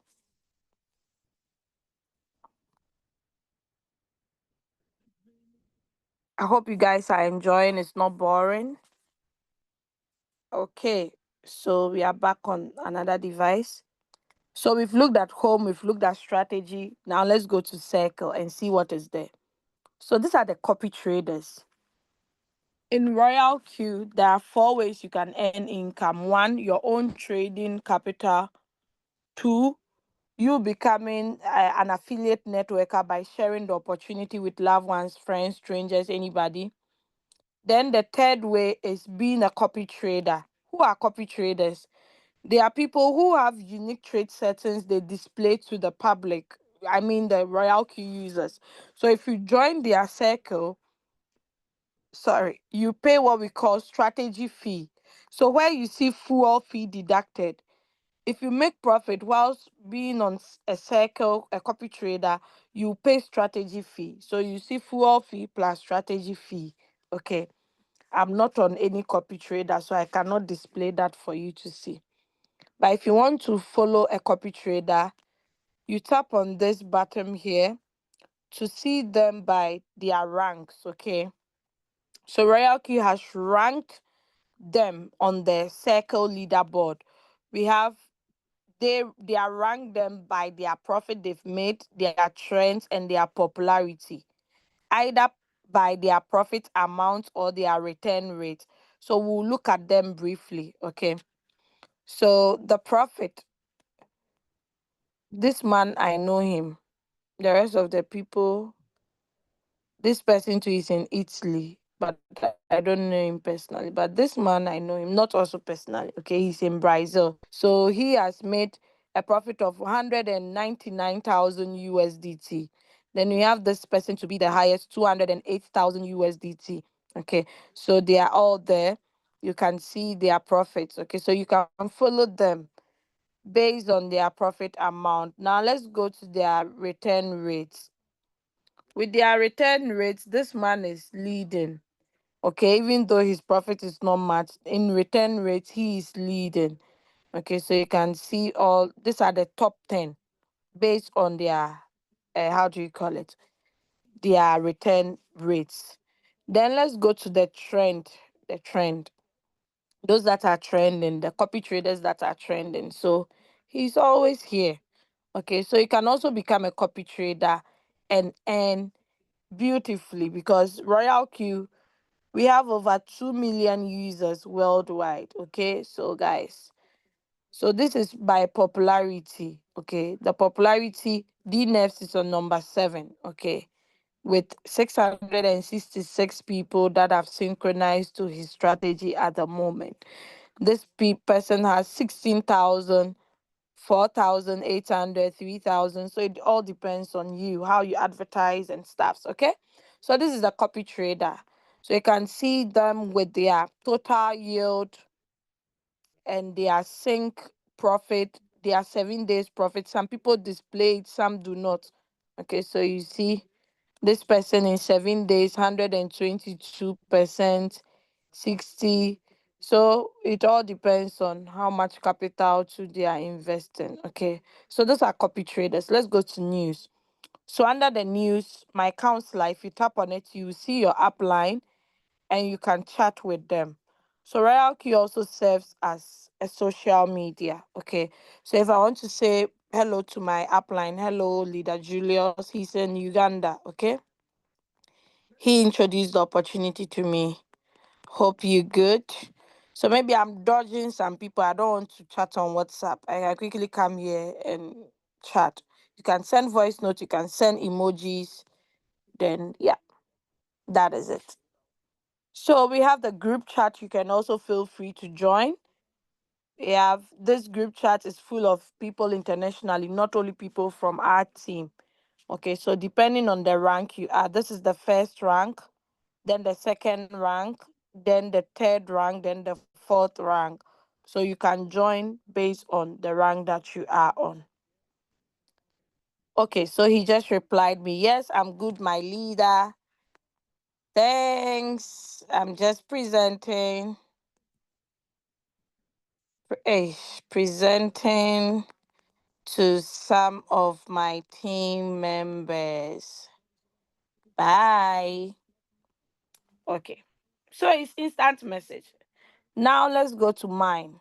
I hope you guys are enjoying. It's not boring. Okay, so we are back on another device. So we've looked at home, we've looked at strategy. Now let's go to circle and see what is there. So these are the copy traders. In RoyalQ, there are 4 ways you can earn income. One, your own trading capital. Two, you becoming an affiliate networker by sharing the opportunity with loved ones, friends, strangers, anybody. Then the third way is being a copy trader. Who are copy traders? They are people who have unique trade settings they display to the public. I mean, the RoyalQ users. So if you join their circle, you pay what we call strategy fee. So where you see fuel fee deducted, if you make profit whilst being on a circle, a copy trader, you pay strategy fee. So you see fuel fee plus strategy fee. Okay. I'm not on any copy trader, so I cannot display that for you to see. But if you want to follow a copy trader, you tap on this button here to see them by their ranks. Okay. So RoyalQ has ranked them on the circle leaderboard. We have they are ranked them by their profit they've made, their trends, and their popularity, either by their profit amount or their return rate. So we'll look at them briefly. Okay. So the profit, this man, I know him. The rest of the people, this person too is in Italy, but I don't know him personally. But this man, I know him, not also personally. Okay, he's in Brazil. So he has made a profit of 199,000 USDT. Then we have this person to be the highest, 208,000 USDT. Okay, so they are all there. You can see their profits. Okay, so you can follow them based on their profit amount. Now let's go to their return rates. With their return rates, this man is leading. Okay, even though his profit is not much, in return rates, he is leading. Okay, so you can see all these are the top 10 based on their, how do you call it? Their return rates. Then let's go to the trend. The trend. Those that are trending, the copy traders that are trending. So he's always here. Okay, so you can also become a copy trader and earn beautifully because RoyalQ, we have over 2 million users worldwide. Okay, so guys, so this is by popularity. Okay, the popularity, DNFs is on number 7. Okay, with 666 people that have synchronized to his strategy at the moment. This person has 16,000, 4,800, 3,000. So it all depends on you, how you advertise and stuff. Okay. So this is a copy trader. So you can see them with their total yield and their sync profit, their 7 days profit. Some people display it, some do not. Okay. So you see this person in 7 days, 122%, 60, So it all depends on how much capital to they are investing. Okay. So those are copy traders. Let's go to news. So under the news, my counselor, if you tap on it, you will see your upline and you can chat with them. So RoyalQ also serves as a social media. Okay. So if I want to say hello to my upline, hello, leader Julius, he's in Uganda. Okay. He introduced the opportunity to me. Hope you good. So maybe I'm dodging some people. I don't want to chat on WhatsApp. I can quickly come here and chat. You can send voice notes, you can send emojis. Then yeah, that is it. So we have the group chat. You can also feel free to join. We have this group chat is full of people internationally, not only people from our team. Okay, so depending on the rank you are, this is the first rank, then the second rank, then the third rank, then the fourth rank. So you can join based on the rank that you are on. Okay, so he just replied me, yes, I'm good, my leader. Thanks. I'm just presenting to some of my team members. Bye. Okay. So it's instant message. Now let's go to mine.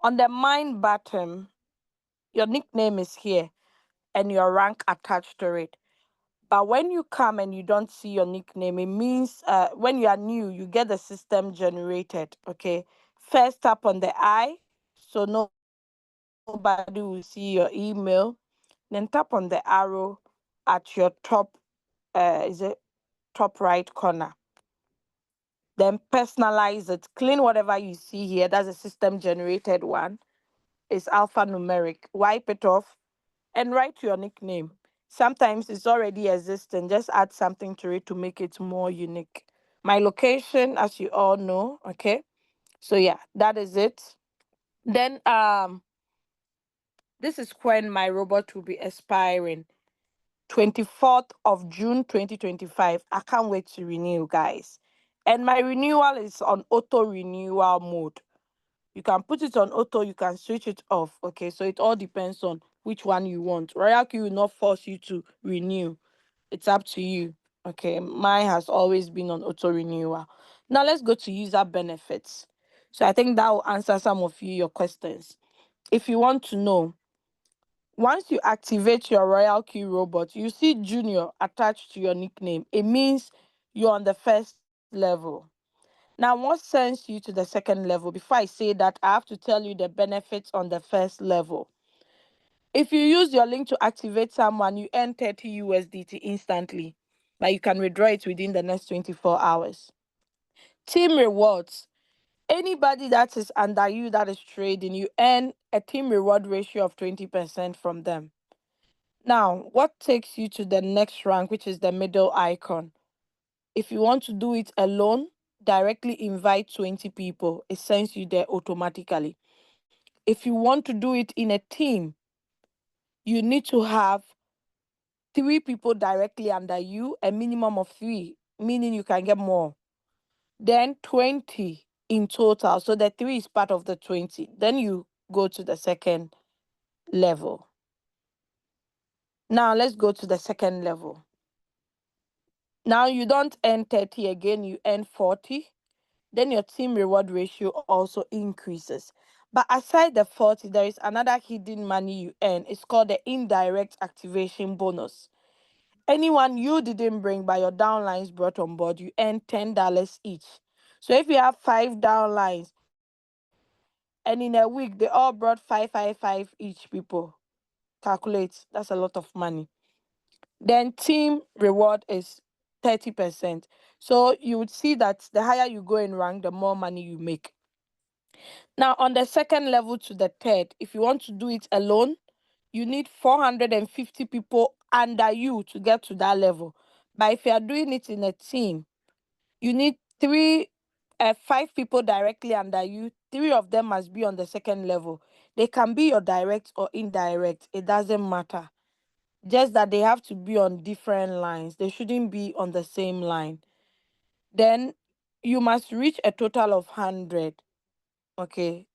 On the mine button, your nickname is here and your rank attached to it. But when you come and you don't see your nickname, it means when you are new, you get the system generated. Okay. First tap on the I, so nobody will see your email. Then tap on the arrow at your top, is it top right corner? Then personalize it. Clean whatever you see here. That's a system generated one. It's alphanumeric. Wipe it off and write your nickname. Sometimes it's already existing. Just add something to it to make it more unique. My location, as you all know, okay. So yeah, that is it. Then this is when my robot will be expiring. 24th of June 2025. I can't wait to renew, guys. And my renewal is on auto renewal mode. You can put it on auto, you can switch it off. Okay, so it all depends on which one you want. RoyalQ will not force you to renew. It's up to you. Okay, mine has always been on auto renewal. Now let's go to user benefits. So I think that will answer some of your questions. If you want to know, once you activate your RoyalQ robot, you see Junior attached to your nickname. It means you're on the first level. Now, what sends you to the second level? Before I say that, I have to tell you the benefits on the first level. If you use your link to activate someone, you earn 30 USDT instantly. Like you can withdraw it within the next 24 hours. Team rewards. Anybody that is under you that is trading, you earn a team reward ratio of 20% from them. Now, what takes you to the next rank, which is the middle icon? If you want to do it alone, directly invite 20 people. It sends you there automatically. If you want to do it in a team, you need to have 3 people directly under you, a minimum of 3, meaning you can get more. Then 20 in total. So the 3 is part of the 20. Then you go to the second level. Now let's go to the second level. Now you don't earn 30 again, you earn 40. Then your team reward ratio also increases. But aside the 40, there is another hidden money you earn. It's called the indirect activation bonus. Anyone you didn't bring but your downlines brought on board, you earn $10 each. So if you have 5 downlines and in a week they all brought 555 each people, calculate, that's a lot of money. Then team reward is 30%. So you would see that the higher you go in rank, the more money you make. Now, on the second level to the third, if you want to do it alone, you need 450 people under you to get to that level. But if you are doing it in a team, you need 5 people directly under you. 3 of them must be on the second level. They can be your direct or indirect. It doesn't matter. Just that they have to be on different lines. They shouldn't be on the same line. Then you must reach a total of 100, okay,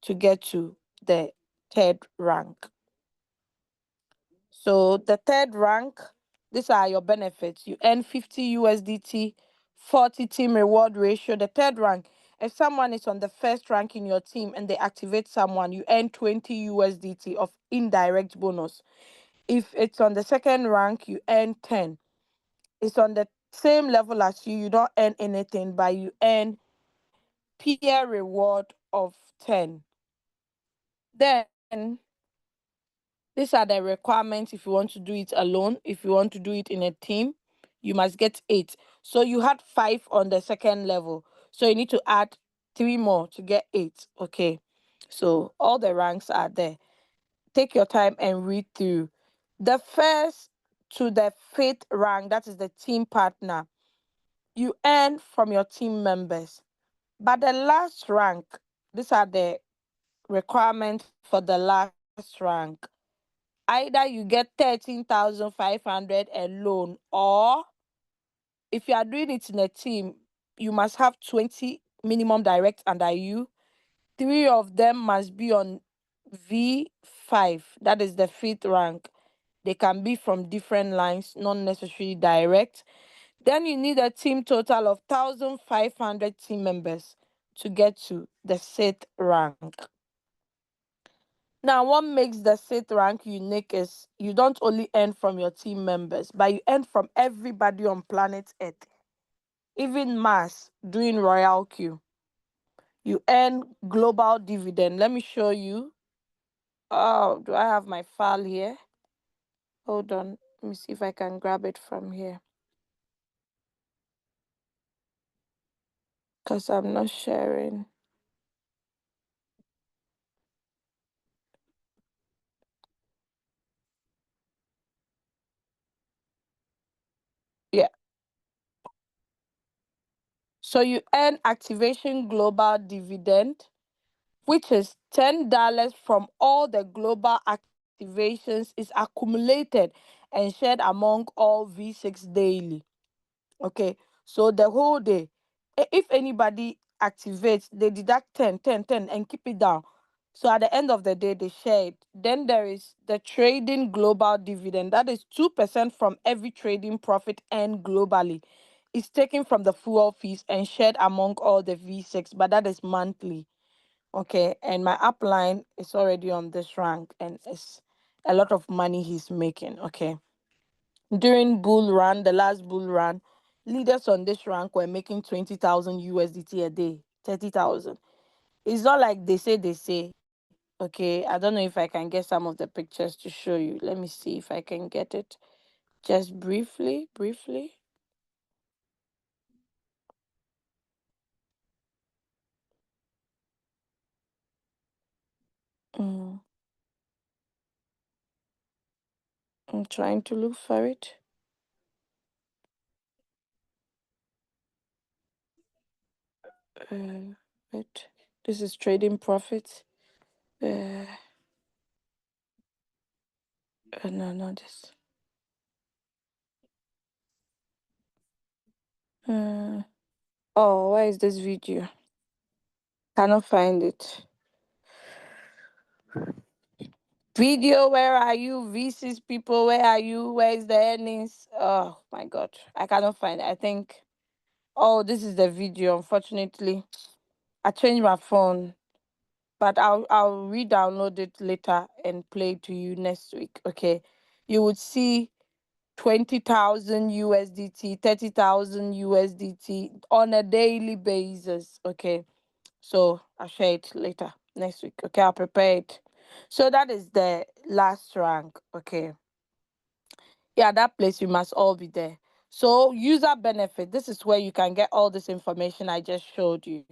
to get to the third rank. So the third rank, these are your benefits. You earn 50 USDT, 40 team reward ratio. The third rank, if someone is on the first rank in your team and they activate someone, you earn 20 USDT of indirect bonus. If it's on the second rank, you earn 10. It's on the same level as you don't earn anything, but you earn peer reward of 10. Then these are the requirements if you want to do it alone. If you want to do it in a team, you must get 8. So you had 5 on the second level. So you need to add 3 more to get 8. Okay. So all the ranks are there. Take your time and read through. The first to the fifth rank, that is the team partner, you earn from your team members. But the last rank, these are the requirements for the last rank. Either you get 13,500 alone, or if you are doing it in a team, you must have 20 minimum direct under you. 3 of them must be on V5, that is the fifth rank. They can be from different lines, not necessarily direct. Then you need a team total of 1,500 team members to get to the sixth rank. Now, what makes the sixth rank unique is you don't only earn from your team members, but you earn from everybody on planet Earth, even Mars doing RoyalQ. You earn global dividend. Let me show you. Oh, do I have my file here? Hold on. Let me see if I can grab it from here. Because I'm not sharing. Yeah. So you earn activation global dividend, which is $10 from all the global activations is accumulated and shared among all V6 daily. Okay, so the whole day, if anybody activates, they deduct 10, 10, 10, and keep it down. So at the end of the day, they share it. Then there is the trading global dividend. That is 2% from every trading profit earned globally. It's taken from the fuel fees and shared among all the V6, but that is monthly. Okay, and my upline is already on this rank, and it's a lot of money he's making. Okay, during bull run, the last bull run, leaders on this rank were making 20,000 USDT a day, 30,000. It's not like they say. Okay, I don't know if I can get some of the pictures to show you. Let me see if I can get it just briefly. Mm, I'm trying to look for it. Wait, this is trading profits. Uh, no, not this. Uh, oh, where is this video? Cannot find it. Video, where are you? VC's people, where are you? Where is the earnings? Oh my god, I cannot find it. I think. Oh, this is the video. Unfortunately, I changed my phone, but I'll re-download it later and play it to you next week. Okay, you would see 20,000 USDT, 30,000 USDT on a daily basis. Okay, so I'll share it later next week. Okay, I'll prepare it. So that is the last rank. Okay. Yeah, that place you must all be there. So user benefit, this is where you can get all this information I just showed you.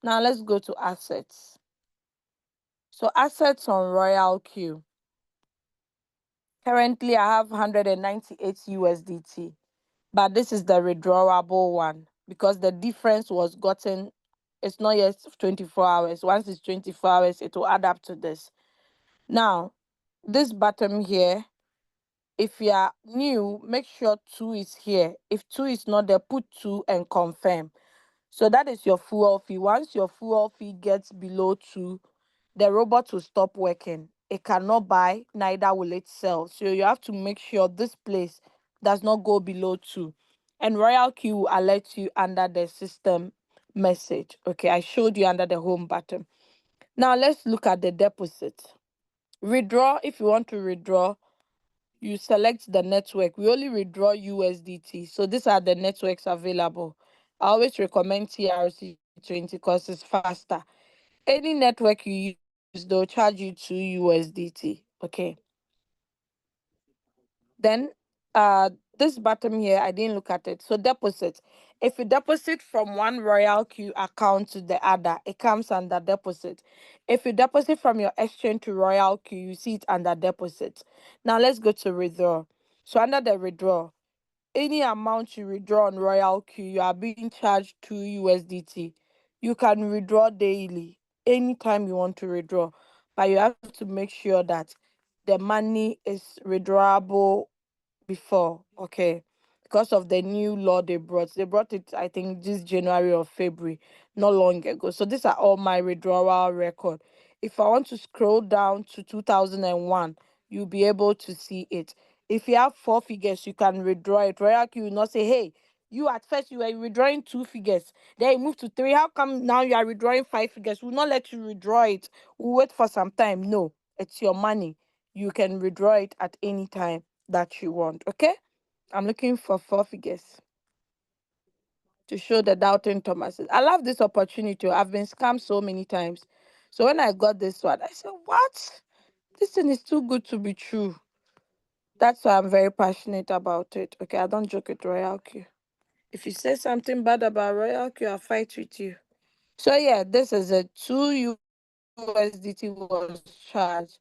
Now let's go to assets. So assets on RoyalQ. Currently I have 198 USDT, but this is the withdrawable one because the difference was gotten. It's not yet 24 hours. Once it's 24 hours, it will add up to this. Now, this bottom here, If you are new, make sure 2 is here. If 2 is not there, put 2 and confirm. So that is your fuel fee. Once your fuel fee gets below 2, the robot will stop working. It cannot buy, neither will it sell. So you have to make sure this place does not go below 2. And RoyalQ will alert you under the system message. Okay, I showed you under the home button. Now let's look at the deposit. Withdraw, if you want to withdraw, you select the network. We only withdraw USDT. So these are the networks available. I always recommend TRC20 because it's faster. Any network you use, they'll charge you 2 USDT. Okay. Then this bottom here, I didn't look at it. So deposit. If you deposit from one RoyalQ account to the other, it comes under deposit. If you deposit from your exchange to RoyalQ, you see it under deposit. Now let's go to withdraw. So under the withdraw, any amount you withdraw on RoyalQ, you are being charged 2 USDT. You can withdraw daily, anytime you want to withdraw, but you have to make sure that the money is withdrawable before, okay, because of the new law they brought. They brought it, I think, this January or February, not long ago. So these are all my withdrawal record. If I want to scroll down to 2001, you'll be able to see it. If you have 4 figures, you can withdraw it. RoyalQ will not say, hey, you at first you were withdrawing 2 figures, then you move to 3. How come now you are withdrawing 5 figures? We'll not let you withdraw it. We'll wait for some time. No, it's your money. You can withdraw it at any time that you want. Okay, I'm looking for 4 figures to show the doubting Thomases. I love this opportunity. I've been scammed so many times. So when I got this one, I said, what? This thing is too good to be true. That's why I'm very passionate about it. Okay, I don't joke with RoyalQ. If you say something bad about RoyalQ, I'll fight with you. So yeah, this is a 2 USDT was charged,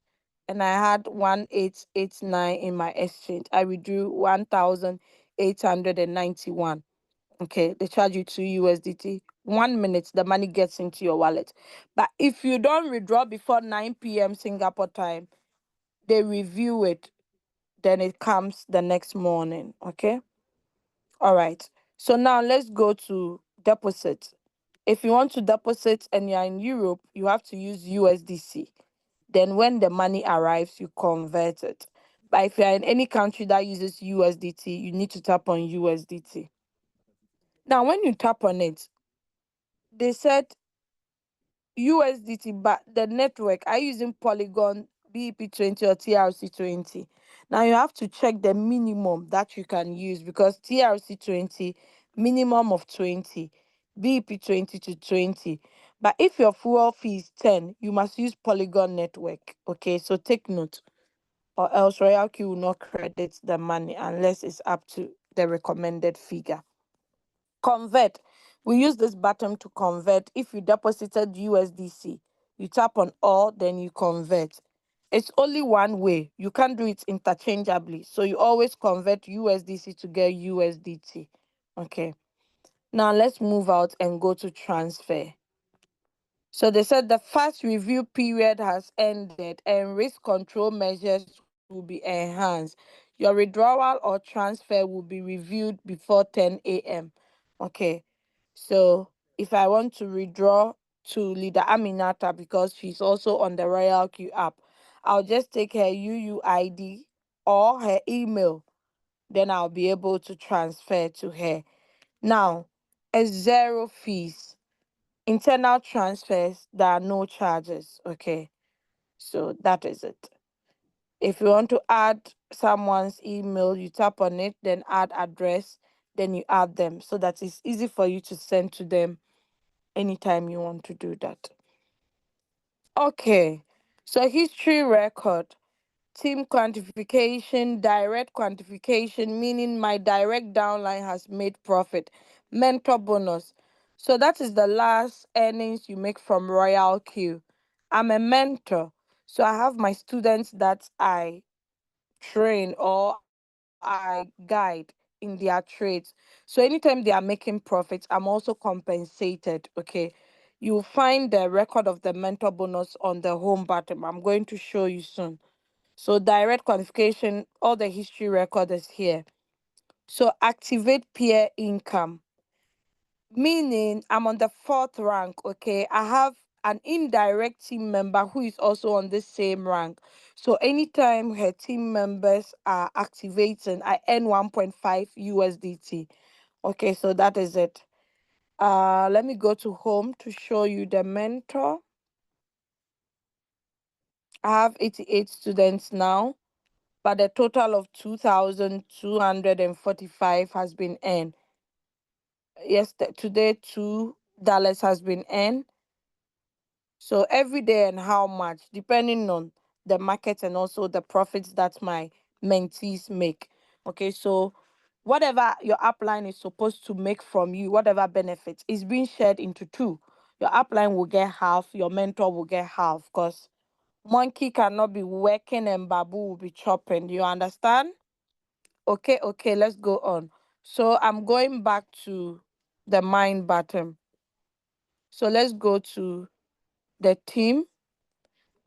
and I had 1889 in my exchange. I withdrew 1891. Okay, they charge you 2 USDT. 1 minute, the money gets into your wallet. But if you don't withdraw before 9 p.m. Singapore time, they review it, then it comes the next morning. Okay. All right. So now let's go to deposit. If you want to deposit and you're in Europe, you have to use USDC. Then when the money arrives, you convert it. But if you're in any country that uses USDT, you need to tap on USDT. Now, when you tap on it, they said USDT, but the network, are you using Polygon, BEP20 or TRC20? Now you have to check the minimum that you can use, because TRC20 minimum of 20, BEP20 to 20. But if your fuel fee is 10, you must use Polygon network. Okay, so take note, or else RoyalQ will not credit the money unless it's up to the recommended figure. Convert. We use this button to convert. If you deposited USDC, you tap on all, then you convert. It's only one way. You can't do it interchangeably. So you always convert USDC to get USDT. Okay. Now let's move out and go to transfer. So they said the first review period has ended and risk control measures will be enhanced. Your withdrawal or transfer will be reviewed before 10 a.m. Okay. So if I want to withdraw to Leader Aminata because she's also on the RoyalQ app, I'll just take her UUID or her email. Then I'll be able to transfer to her. Now, a zero fees. Internal transfers, there are no charges. Okay, so that is it. If you want to add someone's email, you tap on it, then add address, then you add them so that it's easy for you to send to them anytime you want to do that. Okay, so history record. Team quantification, direct quantification, meaning my direct downline has made profit. Mentor bonus. So that is the last earnings you make from RoyalQ. I'm a mentor. So I have my students that I train or I guide in their trades. So anytime they are making profits, I'm also compensated. Okay. You'll find the record of the mentor bonus on the home button. I'm going to show you soon. So direct qualification, all the history record is here. So activate peer income, meaning I'm on the fourth rank. Okay, I have an indirect team member who is also on the same rank. So anytime her team members are activating, I earn 1.5 USDT. Okay, so that is it. Let me go to home to show you the mentor. I have 88 students now, but a total of 2,245 has been earned. Yes, today $2 has been earned. So every day and how much, depending on the market and also the profits that my mentees make. Okay, so whatever your upline is supposed to make from you, whatever benefits, is being shared into two. Your upline will get half, your mentor will get half, because monkey cannot be working and babu will be chopping. You understand? Okay, okay, let's go on. So I'm going back to the mind button. So let's go to the team.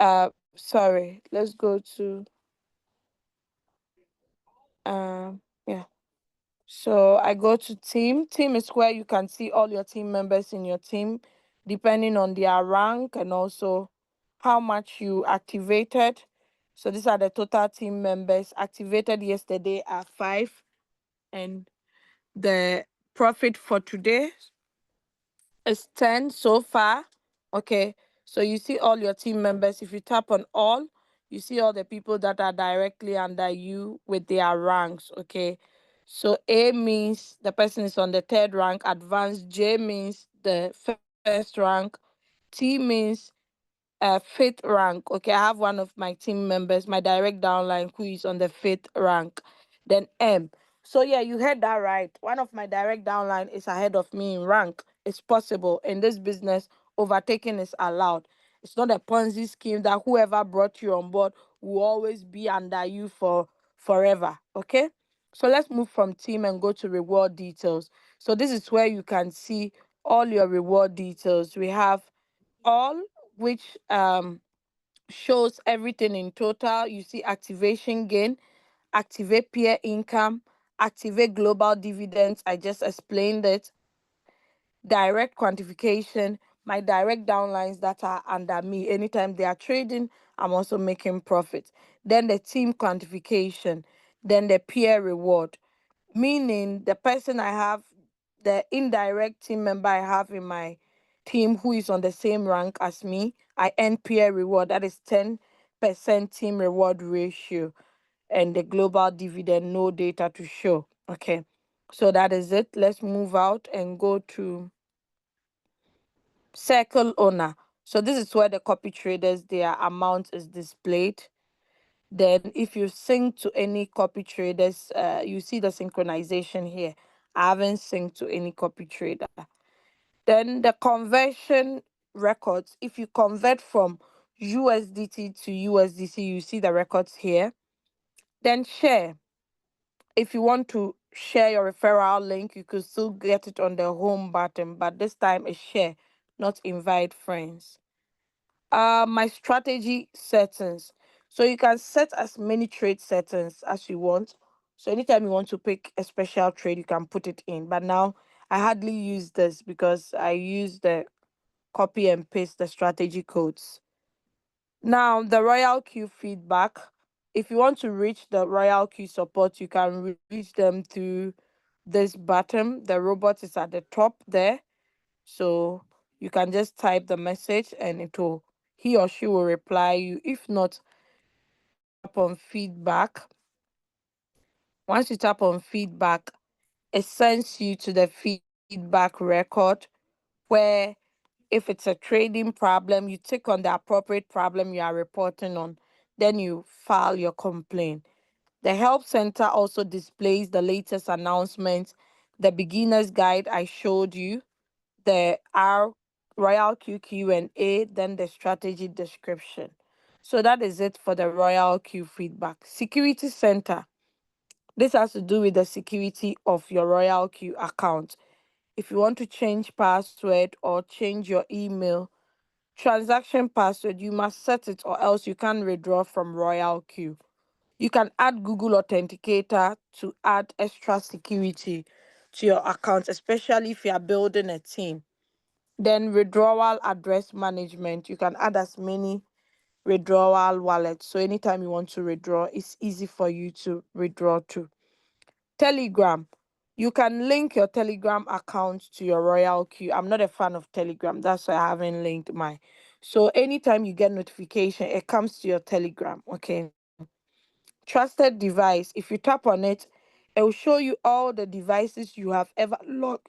Sorry, let's go to yeah. So I go to team. Team is where you can see all your team members in your team, depending on their rank and also how much you activated. So these are the total team members activated yesterday at 5, and the profit for today is 10 so far. Okay. So you see all your team members. If you tap on all, you see all the people that are directly under you with their ranks. Okay. So A means the person is on the third rank, advanced. J means the first rank. T means fifth rank. Okay, I have one of my team members, my direct downline, who is on the fifth rank. Then M. So yeah, you heard that right. One of my direct downline is ahead of me in rank. It's possible in this business. Overtaking is allowed. It's not a Ponzi scheme that whoever brought you on board will always be under you for forever. Okay. So let's move from team and go to reward details. So this is where you can see all your reward details. We have all, which shows everything in total. You see activation gain, activate peer income, activate global dividends. I just explained it. Direct quantification, my direct downlines that are under me. Anytime they are trading, I'm also making profit. Then the team quantification, then the peer reward, meaning the person I have, the indirect team member I have in my team who is on the same rank as me, I earn peer reward. That is 10% team reward ratio. And the global dividend, no data to show. Okay. So that is it. Let's move out and go to circle owner. So this is where the copy traders, their amount is displayed. Then if you sync to any copy traders, you see the synchronization here. I haven't synced to any copy trader. Then the conversion records, if you convert from USDT to USDC, you see the records here. Then share. If you want to share your referral link, you could still get it on the home button, but this time it's share, not invite friends. My strategy settings. So you can set as many trade settings as you want. So anytime you want to pick a special trade, you can put it in. But now I hardly use this because I use the copy and paste the strategy codes. Now the RoyalQ feedback. If you want to reach the RoyalQ support, you can reach them through this button. The robot is at the top there. So you can just type the message and he or she will reply you. If not, you tap on feedback. Once you tap on feedback, it sends you to the feedback record where if it's a trading problem, you tick on the appropriate problem you are reporting on, then you file your complaint. The help center also displays the latest announcements, the beginner's guide I showed you, the RoyalQ and A, then the strategy description. So that is it for the RoyalQ feedback. Security Center. This has to do with the security of your RoyalQ account. If you want to change password or change your email, transaction password, you must set it or else you can't withdraw from RoyalQ. You can add Google Authenticator to add extra security to your account, especially if you are building a team. Then withdrawal address management. You can add as many withdrawal wallets. So anytime you want to withdraw, it's easy for you to withdraw to. Telegram. You can link your Telegram account to your RoyalQ. I'm not a fan of Telegram. That's why I haven't linked mine. So anytime you get notification, it comes to your Telegram. Okay. Trusted device. If you tap on it, it will show you all the devices you've ever logged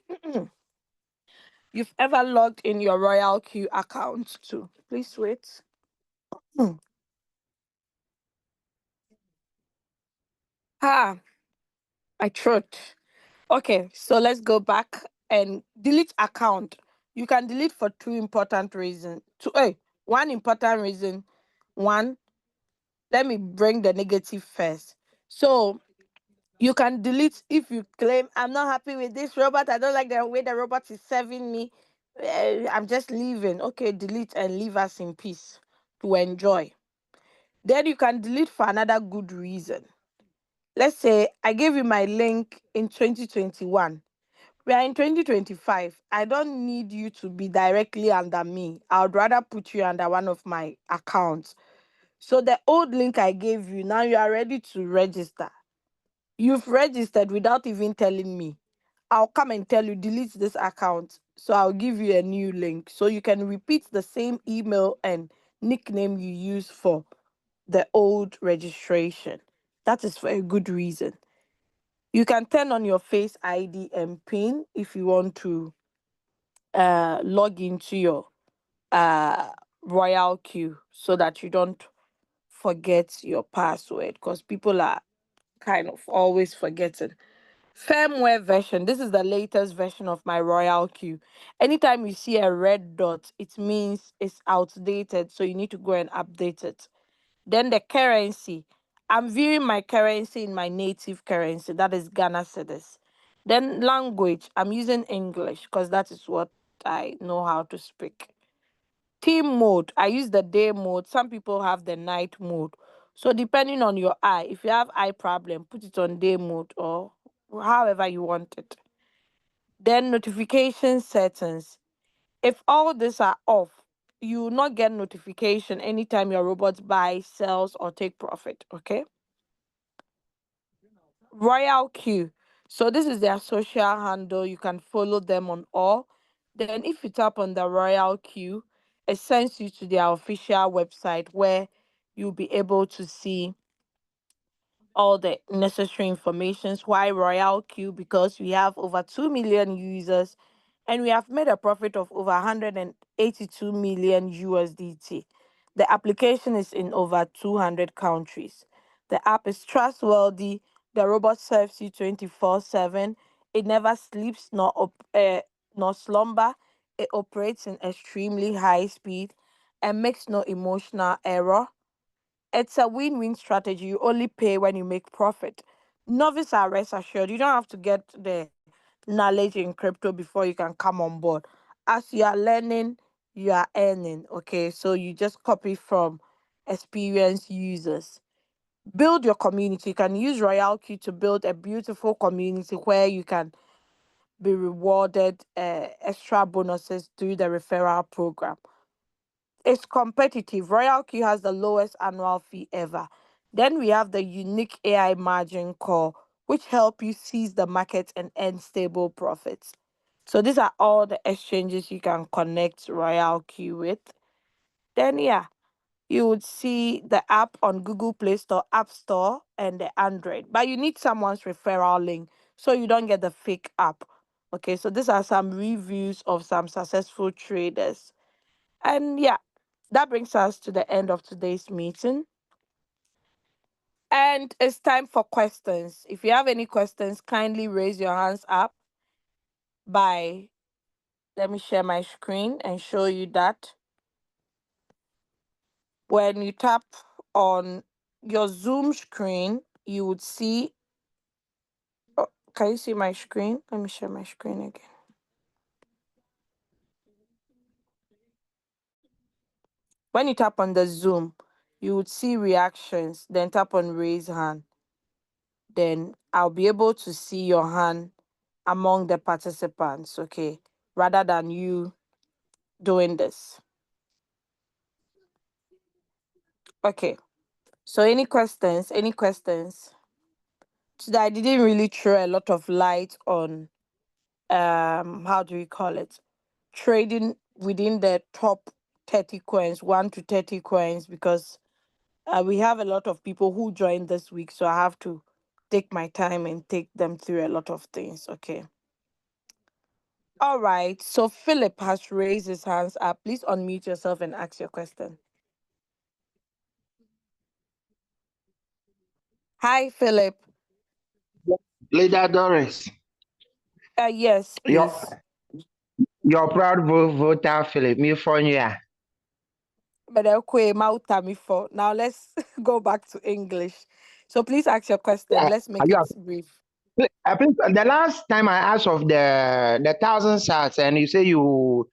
in your RoyalQ account to. Please wait. Hmm. Ah, my throat. Okay, so let's go back and delete account. You can delete for two important reasons. One important reason. One, let me bring the negative first. So you can delete if you claim, I'm not happy with this robot. I don't like the way the robot is serving me. I'm just leaving. Okay, delete and leave us in peace to enjoy. Then you can delete for another good reason. Let's say I gave you my link in 2021. We are in 2025. I don't need you to be directly under me. I would rather put you under one of my accounts. So the old link I gave you, now you are ready to register. You've registered without even telling me. I'll come and tell you, delete this account. So I'll give you a new link. So you can repeat the same email and nickname you use for the old registration. That is for a good reason. You can turn on your Face ID and PIN if you want to log into your uh Royal Queue so that you don't forget your password because people are kind of always forgetting. Firmware version. This is the latest version of my Royal Queue. Anytime you see a red dot, it means it's outdated, so you need to go and update it. Then the currency. I'm viewing my currency in my native currency, that is Ghana cedis. Then language. I'm using English because that is what I know how to speak. Team mode. I use the day mode. Some people have the night mode. So depending on your eye, if you have eye problem, put it on day mode or however you want it. Then notification settings. If all these are off, you will not get notification anytime your robot buys, sells, or take profit. Okay. Royal Q. So this is their social handle. You can follow them on all. Then if you tap on the Royal Q, it sends you to their official website where you'll be able to see all the necessary informations. Why Royal Q? Because we have over 2 million users and we have made a profit of over 182 million USDT. The application is in over 200 countries. The app is trustworthy. The robot serves you 24/7. It never sleeps nor slumber. It operates in extremely high speed and makes no emotional error. It's a win-win strategy. You only pay when you make profit. Novice are rest assured. You don't have to get the knowledge in crypto before you can come on board. As you are learning, you are earning. Okay, so you just copy from experienced users. Build your community. You can use RoyalQ to build a beautiful community where you can be rewarded extra bonuses through the referral program. It's competitive. RoyalQ has the lowest annual fee ever. Then we have the unique AI margin call, which help you seize the market and earn stable profits. So these are all the exchanges you can connect RoyalQ with. Then yeah, you would see the app on Google Play Store, App Store, and the Android. But you need someone's referral link so you don't get the fake app. Okay, so these are some reviews of some successful traders. And yeah, that brings us to the end of today's meeting. And it's time for questions. If you have any questions, kindly raise your hands up by, let me share my screen and show you that. When you tap on your Zoom screen, you would see, oh, can you see my screen? Let me share my screen again. When you tap on the Zoom, You would see reactions, then tap on raise hand. Then I'll be able to see your hand among the participants, okay, rather than you doing this. Okay. So any questions? Any questions? Today I didn't really throw a lot of light on how do we call it? Trading within the top 30 coins, 1 to 30 coins, because we have a lot of people who joined this week, so I have to take my time and take them through a lot of things. Okay. All right. So Philip has raised his hands up. Please unmute yourself and ask your question. Hi, Philip. Leader Doris, Yes, your please. your proud voter Philip, me phone you. But okay, Mauta for now. Let's go back to English. So please ask your question. Let's Are make you? it brief. I think the last time I asked of the 1,000 sats, and you say you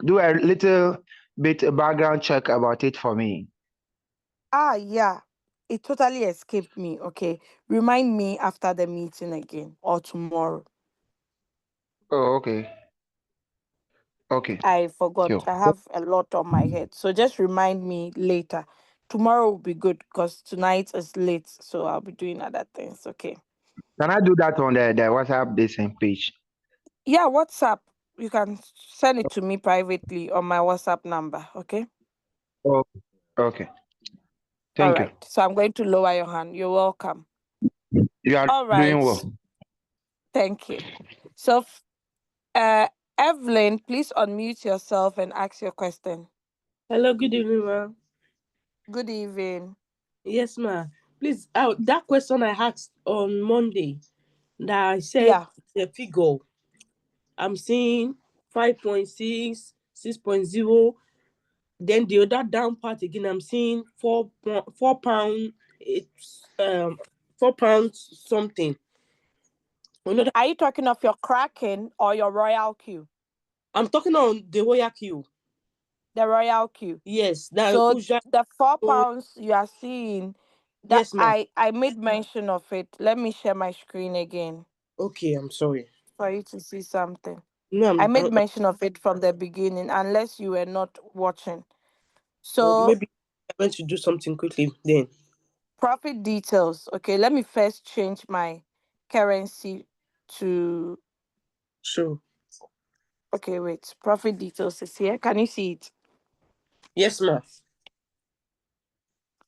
do a little bit background check about it for me. Ah, yeah. It totally escaped me. Okay. Remind me after the meeting again or tomorrow. Oh, okay, okay, I forgot. sure. I have a lot on my head. So just remind me later. Tomorrow will be good because tonight is late. So I'll be doing other things. Okay. Can I do that on the WhatsApp the same page? Yeah, WhatsApp. You can send it to me privately on my WhatsApp number. Okay. Oh, okay. All Thank you. right. So I'm going to lower your hand. You're welcome. You are All doing right. well. Thank you. So, uh, Evelyn, please unmute yourself and ask your question. Hello, good evening, ma'am. Good evening. Yes, ma'am. Please, that question I asked on Monday, that I said Yeah. the figure, I'm seeing 5.6, 6.0. Then the other down part again, I'm seeing £4, it's £4 something. Another, Are you talking of your Kraken or your RoyalQ? I'm talking on the RoyalQ. The RoyalQ. Yes, that So usually. the four Oh, pounds you are seeing, that yes, ma'am. I made mention of it. Let me share my screen again Okay, I'm sorry. for you to see something. No, I made mention of it from the beginning, unless you were not watching. So maybe I went to do something quickly then. profit details. Okay, let me first change my currency to, Sure. okay, wait. Profit details is here. Can you see it? Yes, ma'am.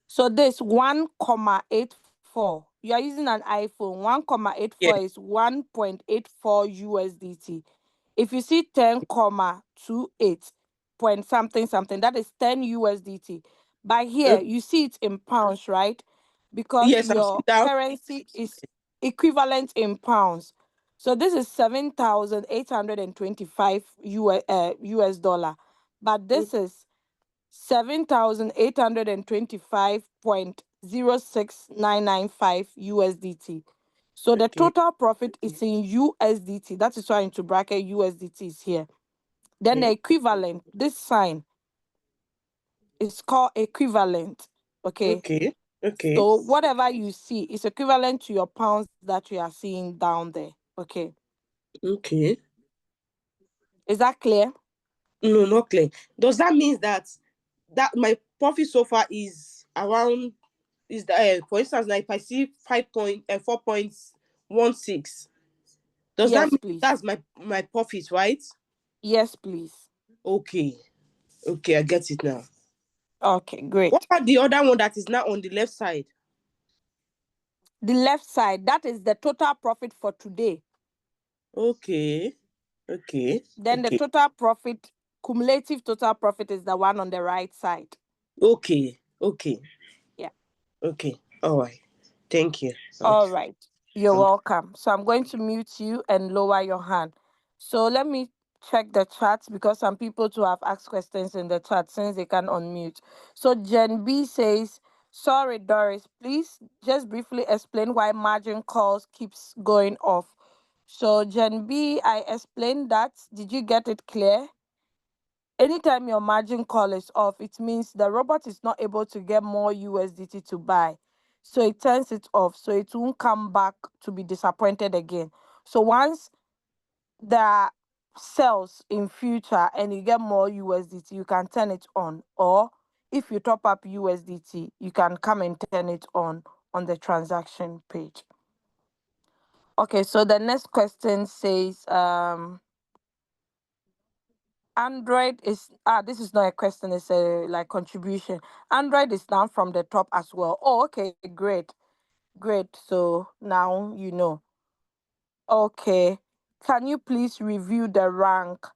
So this 1,84. You are using an iPhone. Yeah. 1,84 is 1.84 USDT. If you see 10,28 point something something, that is 10 USDT. But Uh, here you see it in pounds, right? Because yes, I'm sitting your down. currency is equivalent in pounds. So this is 7,825 US dollar. But this is 7,825.06995 USDT. So the Okay. total profit is in USDT. That is why into bracket USDT is here. Then the Okay. equivalent, this sign is called equivalent. Okay. Okay. Okay. So whatever you see is equivalent to your pounds that you are seeing down there. Okay. Okay. Is that clear? No, not clear. Does that mean that my profit so far is around, is that for instance, now if I see 4.16, does that Yes, mean please. that's my profit, right? Yes, please. Okay. Okay, I get it now. Okay, What great. about the other one that is now on the left side? The left side, that is the total profit for today. Okay. Okay. Then the Okay. total profit, cumulative total profit is the one on the right side. Okay. Okay. Yeah. Okay. All right. Thank you. All right. You're Um, welcome. So I'm going to mute you and lower your hand. So let me check the chat because some people too have asked questions in the chat since they can unmute. So Jen B says, sorry, Doris, please just briefly explain why margin calls keeps going off. So Jen B, I explained that. Did you get it clear? Anytime your margin call is off, it means the robot is not able to get more USDT to buy. So it turns it off. So it won't come back to be disappointed again. So once there are sales in future and you get more USDT, you can turn it on. Or if you top up USDT, you can come and turn it on the transaction page. Okay, so the next question says Android is this is not a question, it's a like contribution. Android is down from the top as well. Oh, okay, great. Great. So now you know. Okay. Can you please review the rank?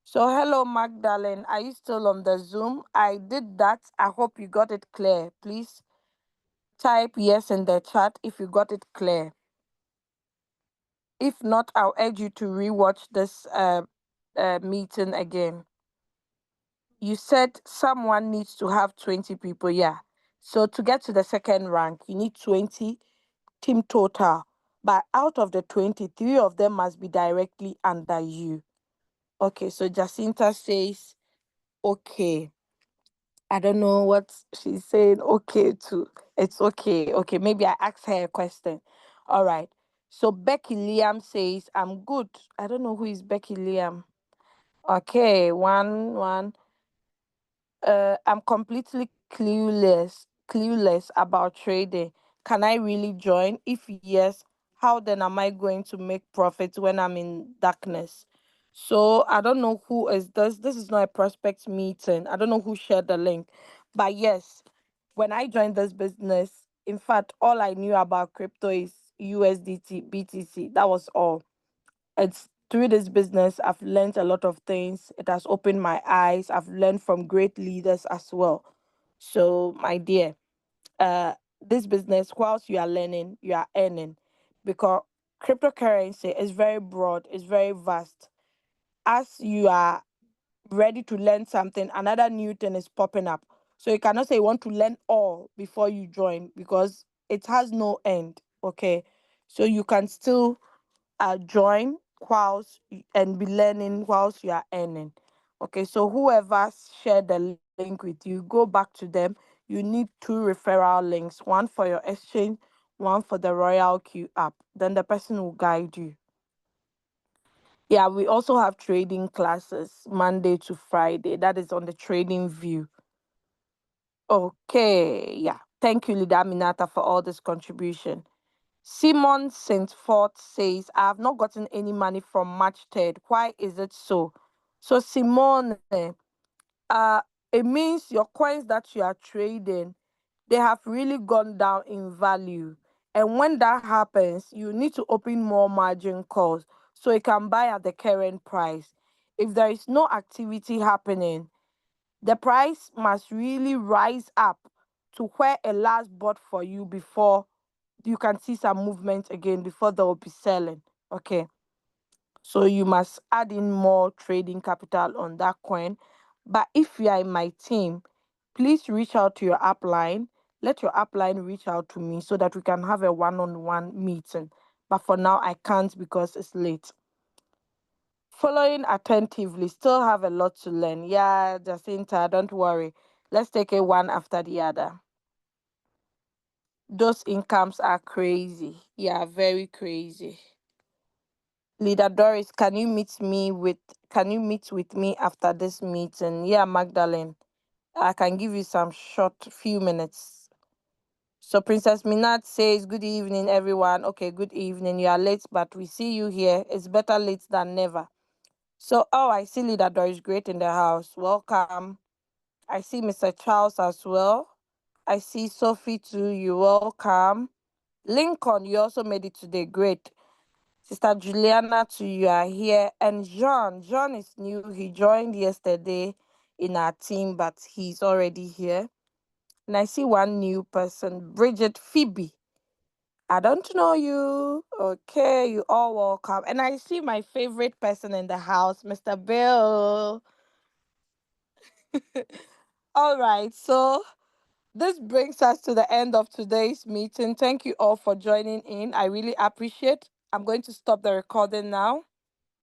So hello Magdalene, are you still on the Zoom? I did that. I hope you got it clear. Please type yes in the chat if you got it clear. If not, I'll urge you to rewatch this meeting again. You said someone needs to have 20 people. Yeah. So to get to the second rank, you need 20 team total. But out of the 23 of them must be directly under you. Okay. So Jacinta says, okay. I don't know what she's saying. Okay, to it's okay. Okay. Maybe I asked her a question. All right. So Becky Liam says, I'm good. I don't know who is Becky Liam. Okay. One. I'm completely clueless about trading. Can I really join? If yes, how then am I going to make profits when I'm in darkness? So I don't know who is this. This is not a prospect meeting. I don't know who shared the link. But yes, when I joined this business, in fact, all I knew about crypto is USDT, BTC. That was all. It's through this business I've learned a lot of things. It has opened my eyes. I've learned from great leaders as well. So my dear, this business, whilst you are learning, you are earning, because cryptocurrency is very broad, it's very vast. As you are ready to learn something, another new thing is popping up. So you cannot say you want to learn all before you join, because it has no end. Okay. So you can still join and be learning whilst you are earning. Okay, so whoever shared the link with you, go back to them. You need two referral links, one for your exchange, one for the RoyalQ app. Then the person will guide you. Yeah, we also have trading classes Monday to Friday. That is on the trading view. Okay, yeah. Thank you, Lida Minata, for all this contribution. Simon Saint Fort says, I have not gotten any money from March 3rd. Why is it so? So, Simone, uh, it means your coins that you are trading, they have really gone down in value. And when that happens, you need to open more margin calls so you can buy at the current price. If there is no activity happening, the price must really rise up to where a last bought for you before you can see some movement again before they will be selling. Okay. So you must add in more trading capital on that coin. But if you are in my team, please reach out to your upline. Let your upline reach out to me so that we can have a one-on-one meeting. But for now, I can't because it's late. Following attentively, still have a lot to learn. Yeah, Jacinta, don't worry. Let's take it one after the other. Those incomes are crazy. Yeah, very crazy. Leader Doris, can you meet with me after this meeting? Yeah, Magdalene. I can give you some short few minutes. So Princess Minat says, good evening, everyone. Okay, good evening. You are late, but we see you here. It's better late than never. So, oh, I see Leader Doris Great in the house. Welcome. I see Mr. Charles as well. I see Sophie too. You welcome. Lincoln, you also made it today. Great. Sister Juliana too, you are here. And John. John is new. He joined yesterday in our team, but he's already here. And I see one new person, Bridget Phoebe. I don't know you. Okay, you all welcome. And I see my favorite person in the house, Mr. Bill. All right, so this brings us to the end of today's meeting. Thank you all for joining in. I really appreciate. I'm going to stop the recording now.